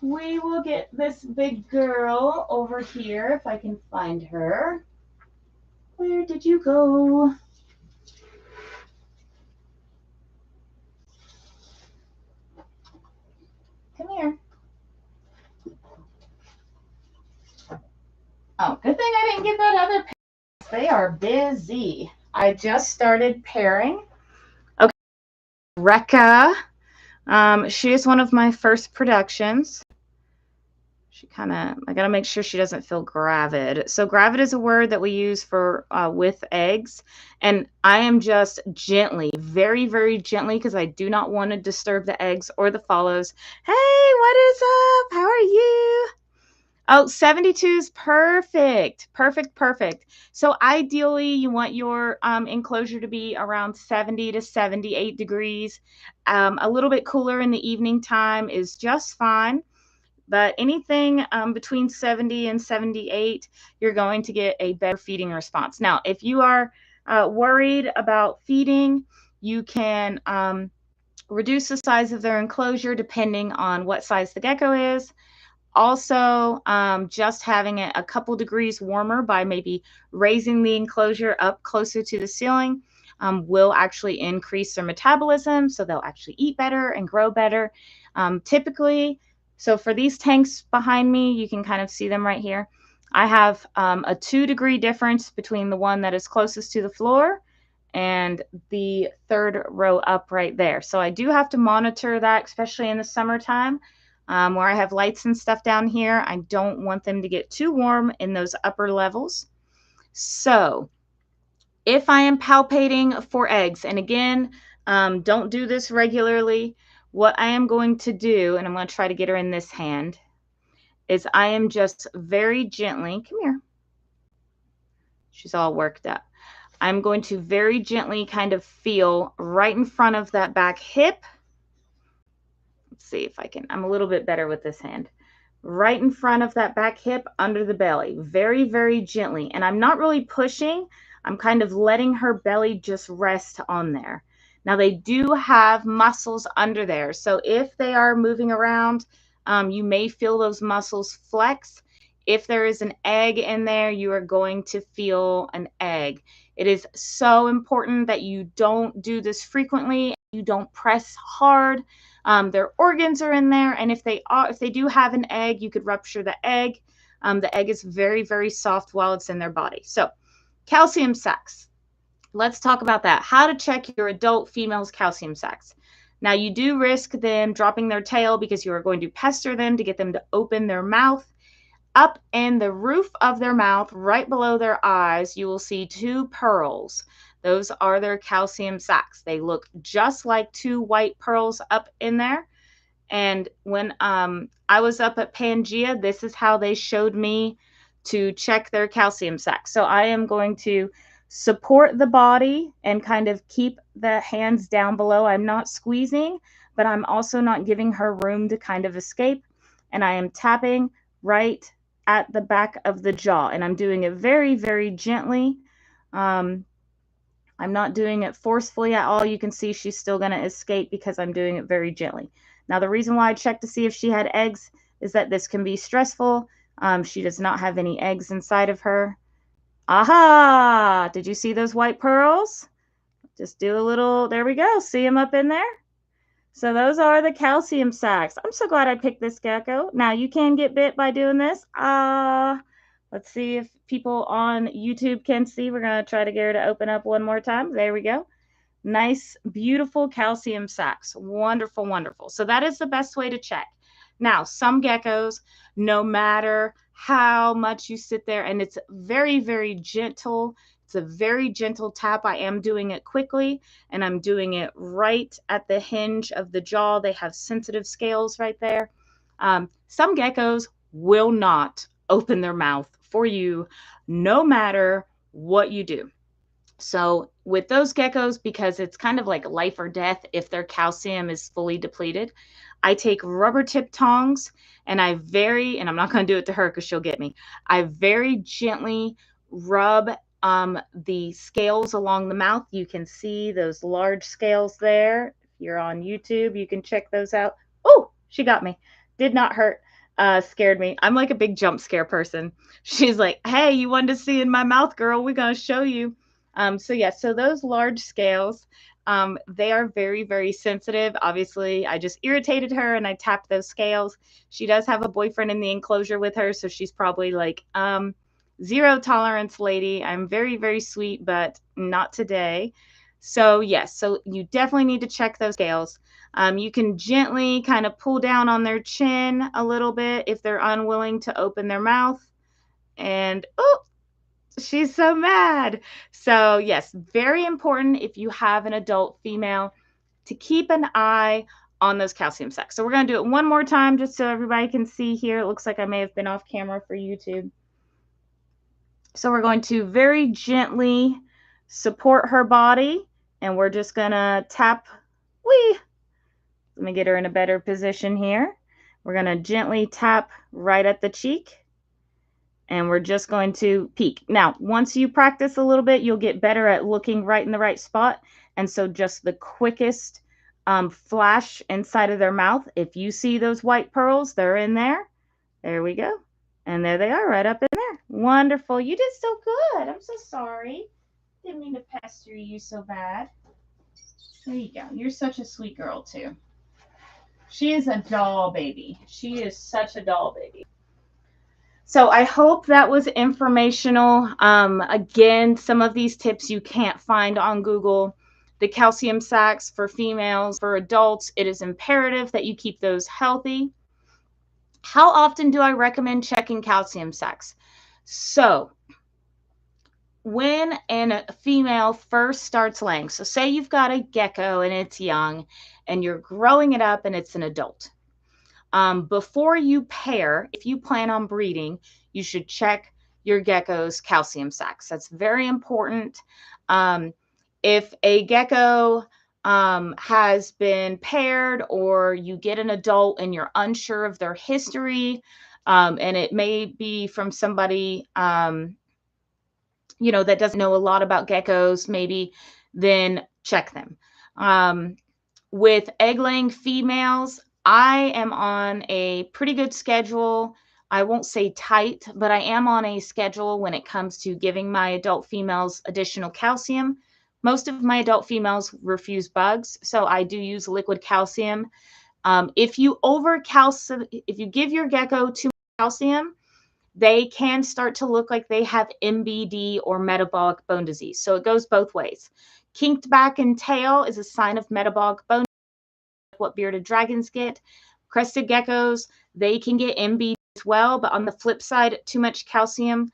We will get this big girl over here if I can find her. Where did you go? Come here. Oh, good thing I didn't get that other pair. They are busy. I just started pairing. Okay, Rekka. She is one of my first productions. I got to make sure she doesn't feel gravid. So gravid is a word that we use for with eggs. And I am just gently, very, very gently, because I do not want to disturb the eggs or the follows. Hey, what is up? How are you? Oh, 72 is perfect. Perfect, perfect. So ideally, you want your enclosure to be around 70 to 78 degrees. A little bit cooler in the evening time is just fine. But anything between 70 and 78, you're going to get a better feeding response. Now, if you are worried about feeding, you can reduce the size of their enclosure depending on what size the gecko is. Also, just having it a couple degrees warmer by maybe raising the enclosure up closer to the ceiling will actually increase their metabolism, so they'll actually eat better and grow better. Typically, so for these tanks behind me, you can kind of see them right here. I have a 2-degree difference between the one that is closest to the floor and the third row up right there. So I do have to monitor that, especially in the summertime where I have lights and stuff down here. I don't want them to get too warm in those upper levels. So if I am palpating for eggs, and again, don't do this regularly, what I am going to do, and I'm going to try to get her in this hand, is I am just very gently, come here, she's all worked up. I'm going to very gently kind of feel right in front of that back hip. Let's see if I can, I'm a little bit better with this hand. Right in front of that back hip under the belly, very, very gently. And I'm not really pushing, I'm kind of letting her belly just rest on there. Now they do have muscles under there. So if they are moving around, you may feel those muscles flex. If there is an egg in there, you are going to feel an egg. It is so important that you don't do this frequently. You don't press hard. Their organs are in there, and if they do have an egg, you could rupture the egg. The egg is very, very soft while it's in their body. So, calcium sacs. Let's talk about that. How to check your adult female's calcium sacs. Now, you do risk them dropping their tail because you are going to pester them to get them to open their mouth. Up in the roof of their mouth, right below their eyes, you will see 2 pearls. Those are their calcium sacs. They look just like 2 white pearls up in there. And when I was up at Pangea, this is how they showed me to check their calcium sacs. So I am going to support the body and kind of keep the hands down below. I'm not squeezing, but I'm also not giving her room to kind of escape. And I am tapping right at the back of the jaw, and I'm doing it very, very gently. I'm not doing it forcefully at all. You can see she's still going to escape because I'm doing it very gently. Now, the reason why I checked to see if she had eggs is that this can be stressful. She does not have any eggs inside of her. Aha! Did you see those white pearls? Just do a little, there we go. See them up in there? So those are the calcium sacs. I'm so glad I picked this gecko. Now you can get bit by doing this. Let's see if people on YouTube can see. We're going to try to get her to open up one more time. There we go. Nice, beautiful calcium sacs. Wonderful, wonderful. So that is the best way to check. Now, some geckos, no matter how much you sit there, and it's very, very gentle. It's a very gentle tap. I am doing it quickly, and I'm doing it right at the hinge of the jaw. They have sensitive scales right there. Some geckos will not open their mouth for you, no matter what you do. So with those geckos, because it's kind of like life or death if their calcium is fully depleted, I take rubber tip tongs and and I'm not going to do it to her because she'll get me. I very gently rub the scales along the mouth. You can see those large scales there. If you're on YouTube, you can check those out. Oh, she got me. Did not hurt. Scared me. I'm like a big jump scare person. She's like, hey, you wanted to see in my mouth, girl? We're going to show you. So those large scales, they are very, very sensitive. Obviously, I just irritated her and I tapped those scales. She does have a boyfriend in the enclosure with her, so she's probably like, zero tolerance lady. I'm very, very sweet, but not today. So yes, so you definitely need to check those scales. You can gently kind of pull down on their chin a little bit if they're unwilling to open their mouth. And oh, she's so mad. So yes, very important if you have an adult female to keep an eye on those calcium sacs. So we're going to do it one more time just so everybody can see here. It looks like I may have been off camera for YouTube. So we're going to very gently support her body, and we're just going to tap. Wee. Let me get her in a better position here. We're going to gently tap right at the cheek, and we're just going to peek. Now, once you practice a little bit, you'll get better at looking right in the right spot. And so just the quickest flash inside of their mouth. If you see those white pearls, they're in there. There we go. And there they are, right up in there. Wonderful. You did so good. I'm so sorry. Didn't mean to pester you so bad. There you go. You're such a sweet girl, too. She is a doll baby. She is such a doll baby. So I hope that was informational. Again, some of these tips you can't find on Google. The calcium sacs for females, for adults, it is imperative that you keep those healthy. How often do I recommend checking calcium sacs? So when a female first starts laying, so say you've got a gecko and it's young and you're growing it up and it's an adult. Before you pair, if you plan on breeding, you should check your gecko's calcium sacs. That's very important. If a gecko has been paired, or you get an adult and you're unsure of their history, and it may be from somebody that doesn't know a lot about geckos, maybe, then check them. With egg laying females, I am on a pretty good schedule. I won't say tight, but I am on a schedule when it comes to giving my adult females additional calcium. Most of my adult females refuse bugs, so I do use liquid calcium. If you give your gecko too much calcium, they can start to look like they have MBD or metabolic bone disease. So it goes both ways. Kinked back and tail is a sign of metabolic bone, what bearded dragons get. Crested geckos, they can get MBD as well, but on the flip side, too much calcium,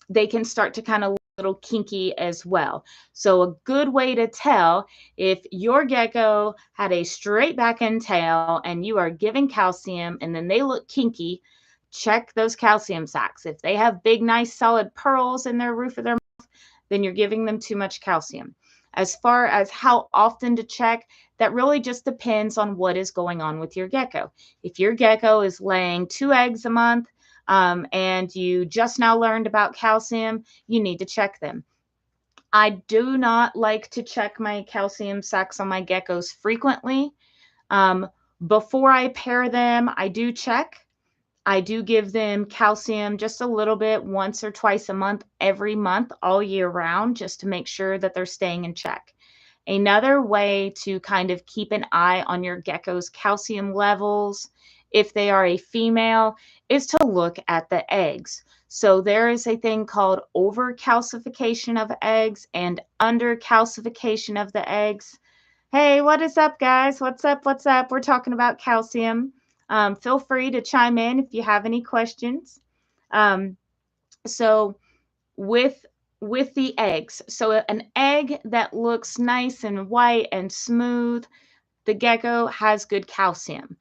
they can start to kind of look a little kinky as well. So a good way to tell if your gecko had a straight back and tail and you are giving calcium and then they look kinky, check those calcium sacs. If they have big, nice, solid pearls in their roof of their mouth, then you're giving them too much calcium. As far as how often to check, that really just depends on what is going on with your gecko. If your gecko is laying 2 eggs a month, and you just now learned about calcium, you need to check them. I do not like to check my calcium sacs on my geckos frequently. Before I pair them, I do check. I do give them calcium just a little bit once or twice a month, every month, all year round, just to make sure that they're staying in check. Another way to kind of keep an eye on your gecko's calcium levels, if they are a female, is to look at the eggs. So there is a thing called overcalcification of eggs and undercalcification of the eggs. Hey, what is up, guys? What's up? What's up? We're talking about calcium. Feel free to chime in if you have any questions. So with the eggs, so an egg that looks nice and white and smooth, the gecko has good calcium.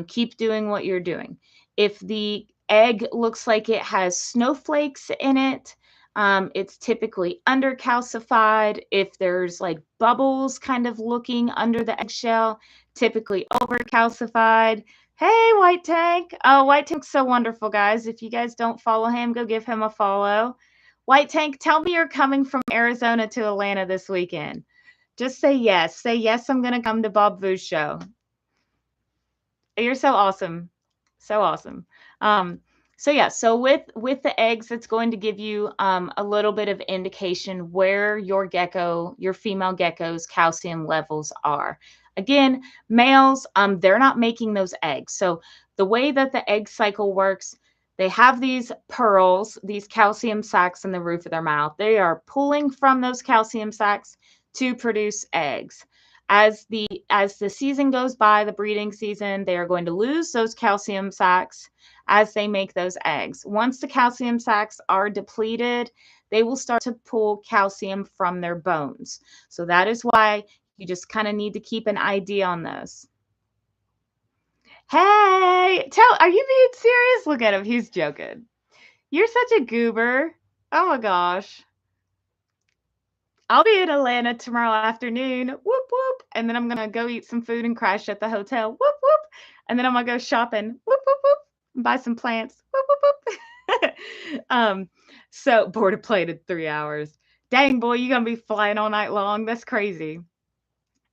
Keep doing what you're doing. If the egg looks like it has snowflakes in it, it's typically undercalcified. If there's like bubbles kind of looking under the eggshell, typically overcalcified. Hey, White Tank. Oh, White Tank's so wonderful, guys. If you guys don't follow him, go give him a follow. White Tank, tell me you're coming from Arizona to Atlanta this weekend. Just say yes. Say yes, I'm going to come to Bob Vu's show. You're so awesome. So awesome. So yeah, so with the eggs, it's going to give you a little bit of indication where your female gecko's calcium levels are. Again, males, they're not making those eggs. So the way that the egg cycle works, they have these pearls, these calcium sacs in the roof of their mouth. They are pulling from those calcium sacs to produce eggs. As the season goes by, the breeding season, they are going to lose those calcium sacs as they make those eggs. Once the calcium sacs are depleted, they will start to pull calcium from their bones. So that is why you just kind of need to keep an idea on those. Hey, are you being serious? Look at him. He's joking. You're such a goober. Oh my gosh. I'll be in Atlanta tomorrow afternoon. Whoop whoop. And then I'm gonna go eat some food and crash at the hotel. Whoop whoop. And then I'm gonna go shopping. Whoop whoop whoop. And buy some plants. Whoop whoop whoop. So board a plane in 3 hours. Dang boy, you gonna be flying all night long. That's crazy.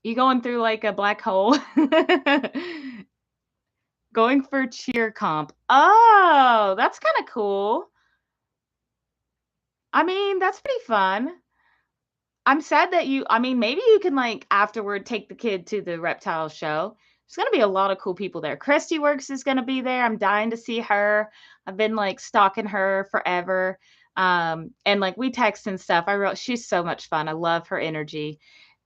You going through like a black hole. Going for cheer comp. Oh, that's kind of cool. I mean, that's pretty fun. I'm sad that I mean, maybe you can like afterward take the kid to the reptile show. There's going to be a lot of cool people there. Christy Works is going to be there. I'm dying to see her. I've been like stalking her forever. And like we text and stuff. She's so much fun. I love her energy.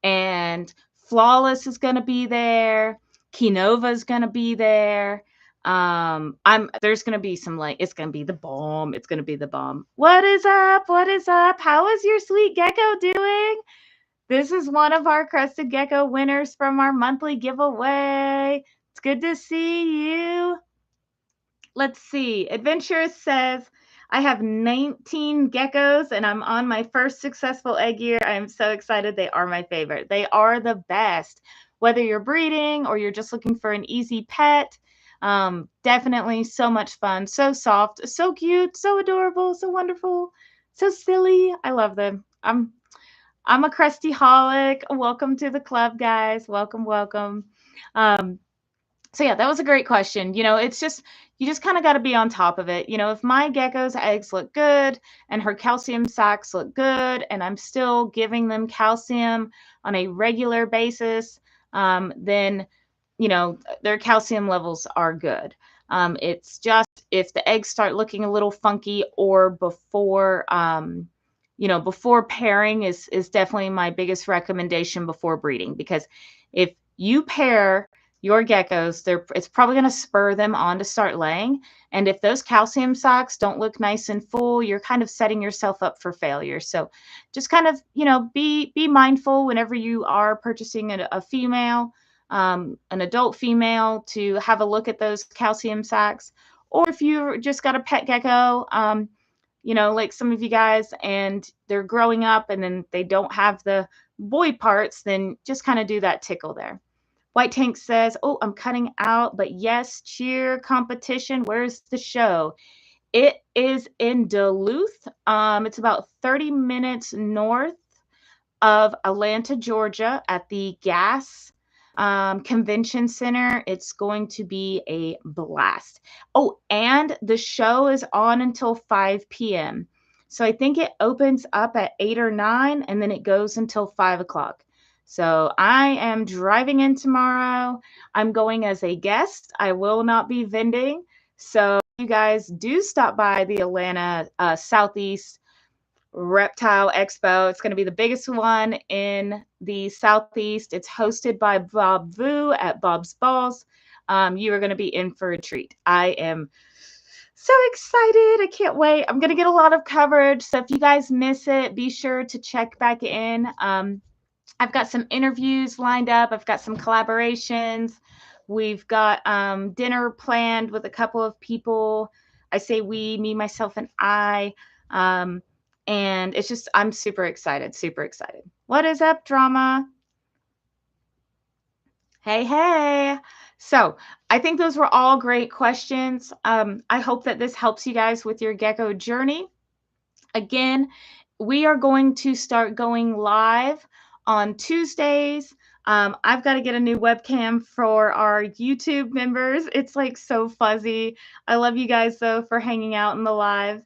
And Flawless is going to be there. Kinova is going to be there. There's gonna be some like it's gonna be the bomb. It's gonna be the bomb. What is up? What is up? How is your sweet gecko doing? This is one of our Crested Gecko winners from our monthly giveaway. It's good to see you. Let's see. Adventurous says, I have 19 geckos and I'm on my first successful egg year. I am so excited. They are my favorite. They are the best. Whether you're breeding or you're just looking for an easy pet, definitely so much fun. So soft, so cute, so adorable, so wonderful, so silly. I love them. I'm a crusty holic. Welcome to the club, guys. Welcome, welcome. Um, so yeah, that was a great question. It's just you just kind of got to be on top of it. If my gecko's eggs look good and her calcium sacs look good, and I'm still giving them calcium on a regular basis, then their calcium levels are good. It's just if the eggs start looking a little funky or before pairing is definitely my biggest recommendation before breeding, because if you pair your geckos, it's probably going to spur them on to start laying. And if those calcium sacs don't look nice and full, you're kind of setting yourself up for failure. So just kind of, be mindful whenever you are purchasing a female, an adult female, to have a look at those calcium sacs. Or if you just got a pet gecko, like some of you guys, and they're growing up and then they don't have the boy parts, then just kind of do that tickle there. White Tank says, oh, I'm cutting out, but yes, cheer competition. Where's the show? It is in Duluth. It's about 30 minutes north of Atlanta, Georgia, at the Gas Convention Center. It's going to be a blast. Oh, and the show is on until 5 p.m. So I think it opens up at 8 or 9, and then it goes until 5 o'clock. So I am driving in tomorrow. I'm going as a guest. I will not be vending. So you guys do stop by the Atlanta Southeast Reptile Expo. It's going to be the biggest one in the Southeast. It's hosted by Bob Vu at Bob's Balls. You are going to be in for a treat. I am so excited. I can't wait. I'm going to get a lot of coverage. So if you guys miss it, be sure to check back in. I've got some interviews lined up. I've got some collaborations. We've got dinner planned with a couple of people. I say we, me, myself, and I. And it's just, I'm super excited, super excited. What is up, drama? Hey, hey. So I think those were all great questions. I hope that this helps you guys with your gecko journey. Again, we are going to start going live on Tuesdays. I've got to get a new webcam for our YouTube members. It's like so fuzzy. I love you guys though for hanging out in the live.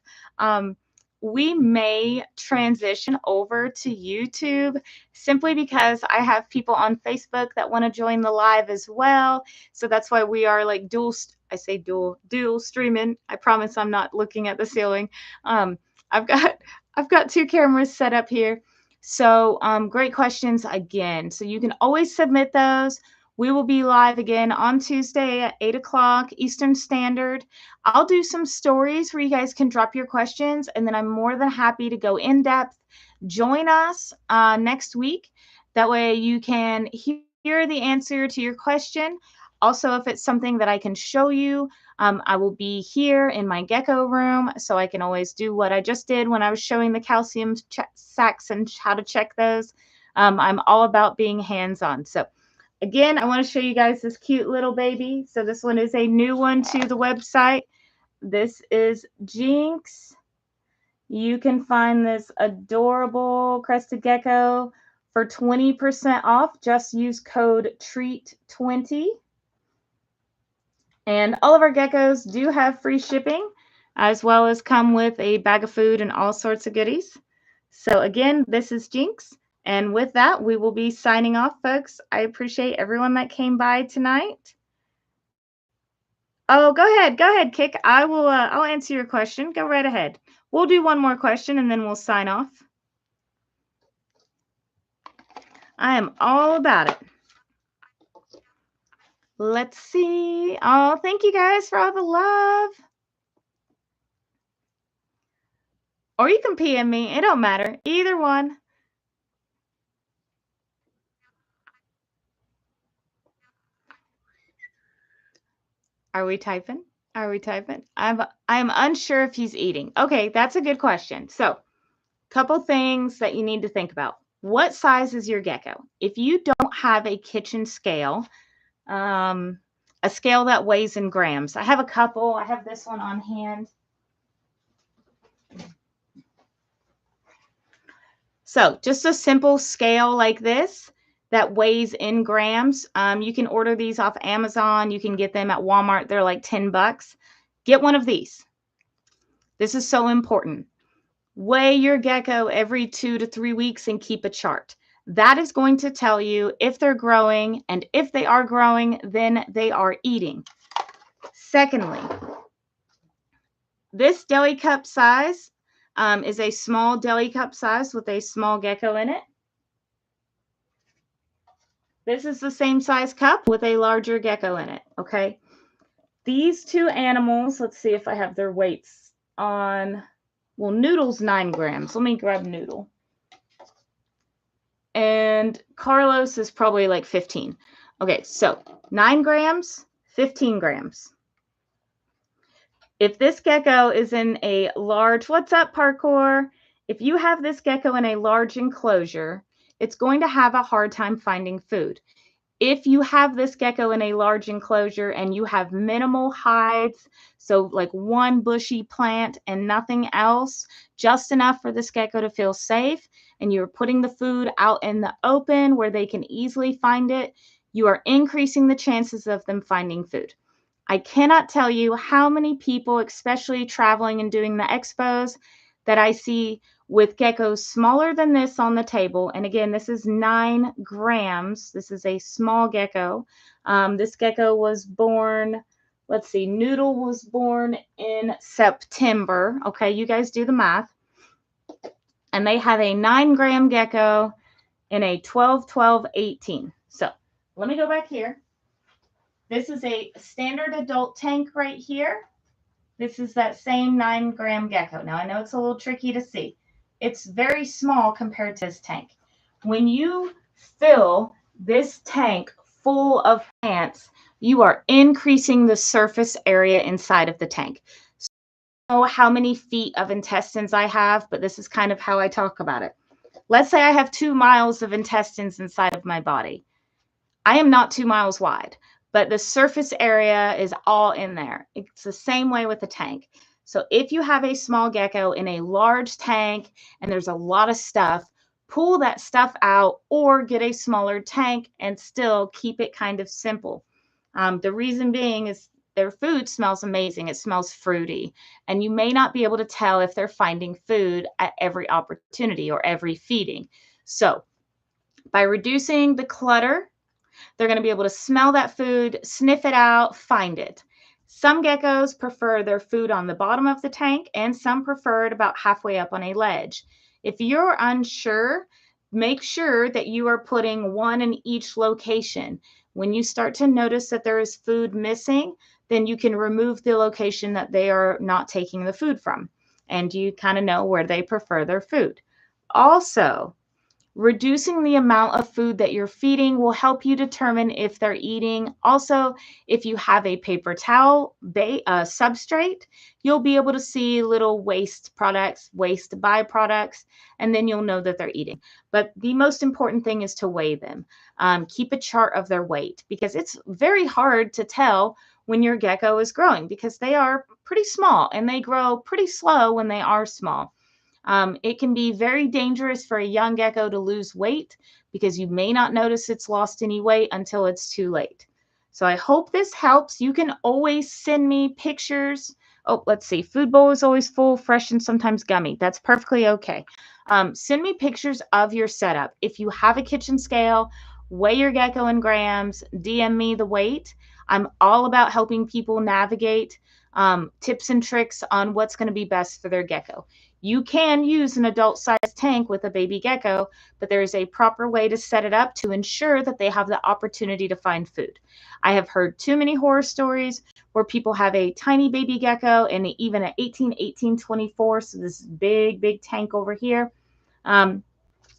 We may transition over to YouTube simply because I have people on Facebook that want to join the live as well. So that's why we are like dual streaming. I promise I'm not looking at the ceiling. I've got two cameras set up here. So great questions again. So you can always submit those. We will be live again on Tuesday at 8 o'clock Eastern Standard. I'll do some stories where you guys can drop your questions, and then I'm more than happy to go in depth. Join us next week. That way you can hear the answer to your question. Also, if it's something that I can show you, I will be here in my gecko room, so I can always do what I just did when I was showing the calcium sacks and how to check those. I'm all about being hands-on. So again, I want to show you guys this cute little baby. So this one is a new one to the website. This is Jinx. You can find this adorable crested gecko for 20% off. Just use code TREAT20. And all of our geckos do have free shipping, as well as come with a bag of food and all sorts of goodies. So again, this is Jinx. And with that, we will be signing off, folks. I appreciate everyone that came by tonight. Oh, go ahead, Kick. I'll answer your question. Go right ahead. We'll do one more question and then we'll sign off. I am all about it. Let's see. Oh, thank you guys for all the love. Or you can PM me. It don't matter. Either one. Are we typing? Are we typing? I'm unsure if he's eating. Okay, that's a good question. So, couple things that you need to think about. What size is your gecko? If you don't have a kitchen scale, a scale that weighs in grams. I have a couple. I have this one on hand. So just a simple scale like this that weighs in grams. You can order these off Amazon. You can get them at Walmart. They're like $10. Get one of these. This is so important. Weigh your gecko every 2 to 3 weeks and keep a chart. That is going to tell you if they're growing, and if they are growing, then they are eating. Secondly, this deli cup size is a small deli cup size with a small gecko in it. This is the same size cup with a larger gecko in it, okay? These two animals, let's see if I have their weights on. Well, Noodle's 9 grams. Let me grab Noodle. And Carlos is probably like 15. Okay, so 9 grams, 15 grams. If this gecko is in a large, what's up, parkour? If you have this gecko in a large enclosure, it's going to have a hard time finding food. If you have this gecko in a large enclosure and you have minimal hides, so like one bushy plant and nothing else, just enough for this gecko to feel safe, and you're putting the food out in the open where they can easily find it, you are increasing the chances of them finding food. I cannot tell you how many people, especially traveling and doing the expos, that I see with geckos smaller than this on the table. And again, this is 9 grams. This is a small gecko. This gecko was born, let's see, Noodle was born in September. Okay, you guys do the math. And they have a 9-gram gecko in a 12, 12, 18. So let me go back here. This is a standard adult tank right here. This is that same 9-gram gecko. Now, I know it's a little tricky to see. It's very small compared to this tank. When you fill this tank full of plants, you are increasing the surface area inside of the tank. So I don't know how many feet of intestines I have, but this is kind of how I talk about it. Let's say I have 2 miles of intestines inside of my body. I am not 2 miles wide, but the surface area is all in there. It's the same way with the tank. So if you have a small gecko in a large tank and there's a lot of stuff, pull that stuff out or get a smaller tank and still keep it kind of simple. The reason being is their food smells amazing. It smells fruity. And you may not be able to tell if they're finding food at every opportunity or every feeding. So by reducing the clutter, they're going to be able to smell that food, sniff it out, find it. Some geckos prefer their food on the bottom of the tank, and some prefer it about halfway up on a ledge. If you're unsure, make sure that you are putting one in each location. When you start to notice that there is food missing, then you can remove the location that they are not taking the food from, and you kind of know where they prefer their food. Also, reducing the amount of food that you're feeding will help you determine if they're eating. Also, if you have a paper towel substrate, you'll be able to see little waste products, waste byproducts, and then you'll know that they're eating. But the most important thing is to weigh them. Keep a chart of their weight, because it's very hard to tell when your gecko is growing, because they are pretty small and they grow pretty slow when they are small. It can be very dangerous for a young gecko to lose weight, because you may not notice it's lost any weight until it's too late. So I hope this helps. You can always send me pictures. Oh, let's see. Food bowl is always full, fresh, and sometimes gummy. That's perfectly okay. Send me pictures of your setup. If you have a kitchen scale, weigh your gecko in grams, DM me the weight. I'm all about helping people navigate tips and tricks on what's going to be best for their gecko. You can use an adult-sized tank with a baby gecko, but there is a proper way to set it up to ensure that they have the opportunity to find food. I have heard too many horror stories where people have a tiny baby gecko and even an 18-18-24, so this big tank over here, and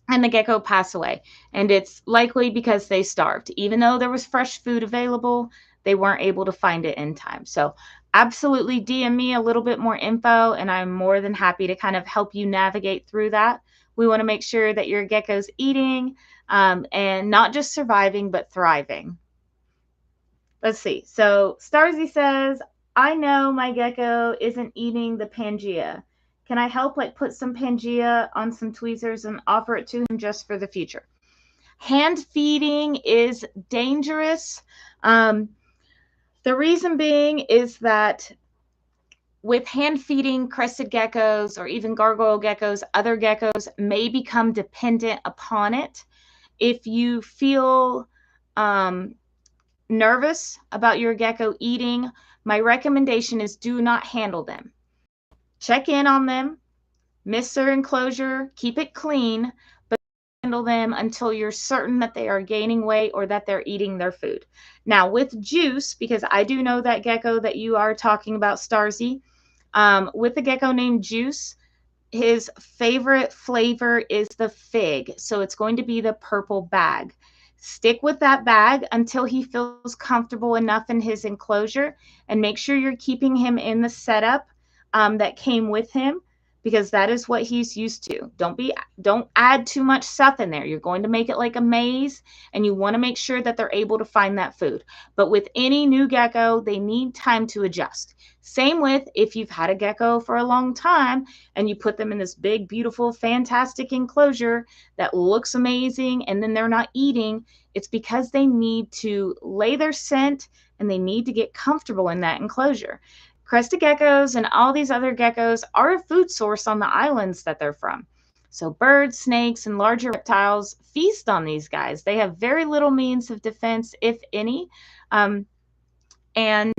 the gecko pass away. And it's likely because they starved. Even though there was fresh food available, they weren't able to find it in time. So absolutely DM me a little bit more info, and I'm more than happy to kind of help you navigate through that. We want to make sure that your gecko's eating and not just surviving, but thriving. Let's see. So Starzy says, I know my gecko isn't eating the Pangea. Can I help, like put some Pangea on some tweezers and offer it to him just for the future? Hand feeding is dangerous. The reason being is that with hand feeding crested geckos or even gargoyle geckos, other geckos may become dependent upon it. If you feel nervous about your gecko eating, my recommendation is do not handle them. Check in on them, mist their enclosure, keep it clean, but handle them until you're certain that they are gaining weight or that they're eating their food. Now with Juice, because I do know that gecko that you are talking about, Starzy, with the gecko named Juice, his favorite flavor is the fig. So it's going to be the purple bag. Stick with that bag until he feels comfortable enough in his enclosure, and make sure you're keeping him in the setup that came with him, because that is what he's used to. Don't add too much stuff in there. You're going to make it like a maze, and you want to make sure that they're able to find that food. But with any new gecko, they need time to adjust. Same with if you've had a gecko for a long time and you put them in this big, beautiful, fantastic enclosure that looks amazing, and then they're not eating. It's because they need to lay their scent and they need to get comfortable in that enclosure. Crested geckos and all these other geckos are a food source on the islands that they're from. So birds, snakes, and larger reptiles feast on these guys. They have very little means of defense, if any, and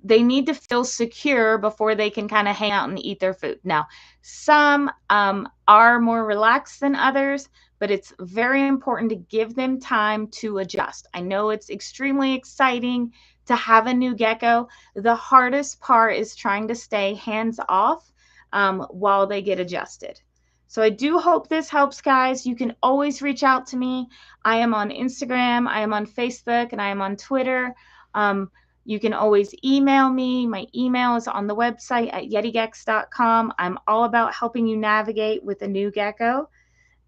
they need to feel secure before they can kind of hang out and eat their food. Now, some are more relaxed than others, but it's very important to give them time to adjust. I know it's extremely exciting to have a new gecko. The hardest part is trying to stay hands off while they get adjusted. So I do hope this helps, guys. You can always reach out to me. I am on Instagram, I am on Facebook, and I am on Twitter. You can always email me. My email is on the website at yetigex.com. I'm all about helping you navigate with a new gecko.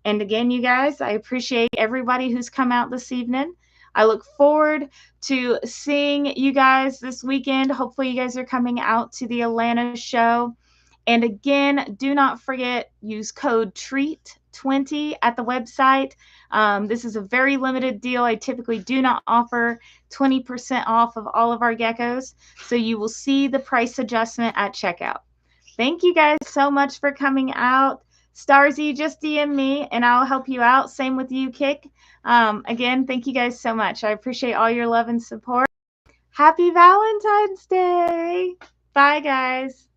And again, you guys, I appreciate everybody who's come out this evening. I look forward to seeing you guys this weekend. Hopefully you guys are coming out to the Atlanta show. And again, do not forget, use code TREAT20 at the website. This is a very limited deal. I typically do not offer 20% off of all of our geckos, so you will see the price adjustment at checkout. Thank you guys so much for coming out. Starzy, just DM me and I'll help you out. Same with you, Kick. Again, thank you guys so much. I appreciate all your love and support. Happy Valentine's Day. Bye, guys.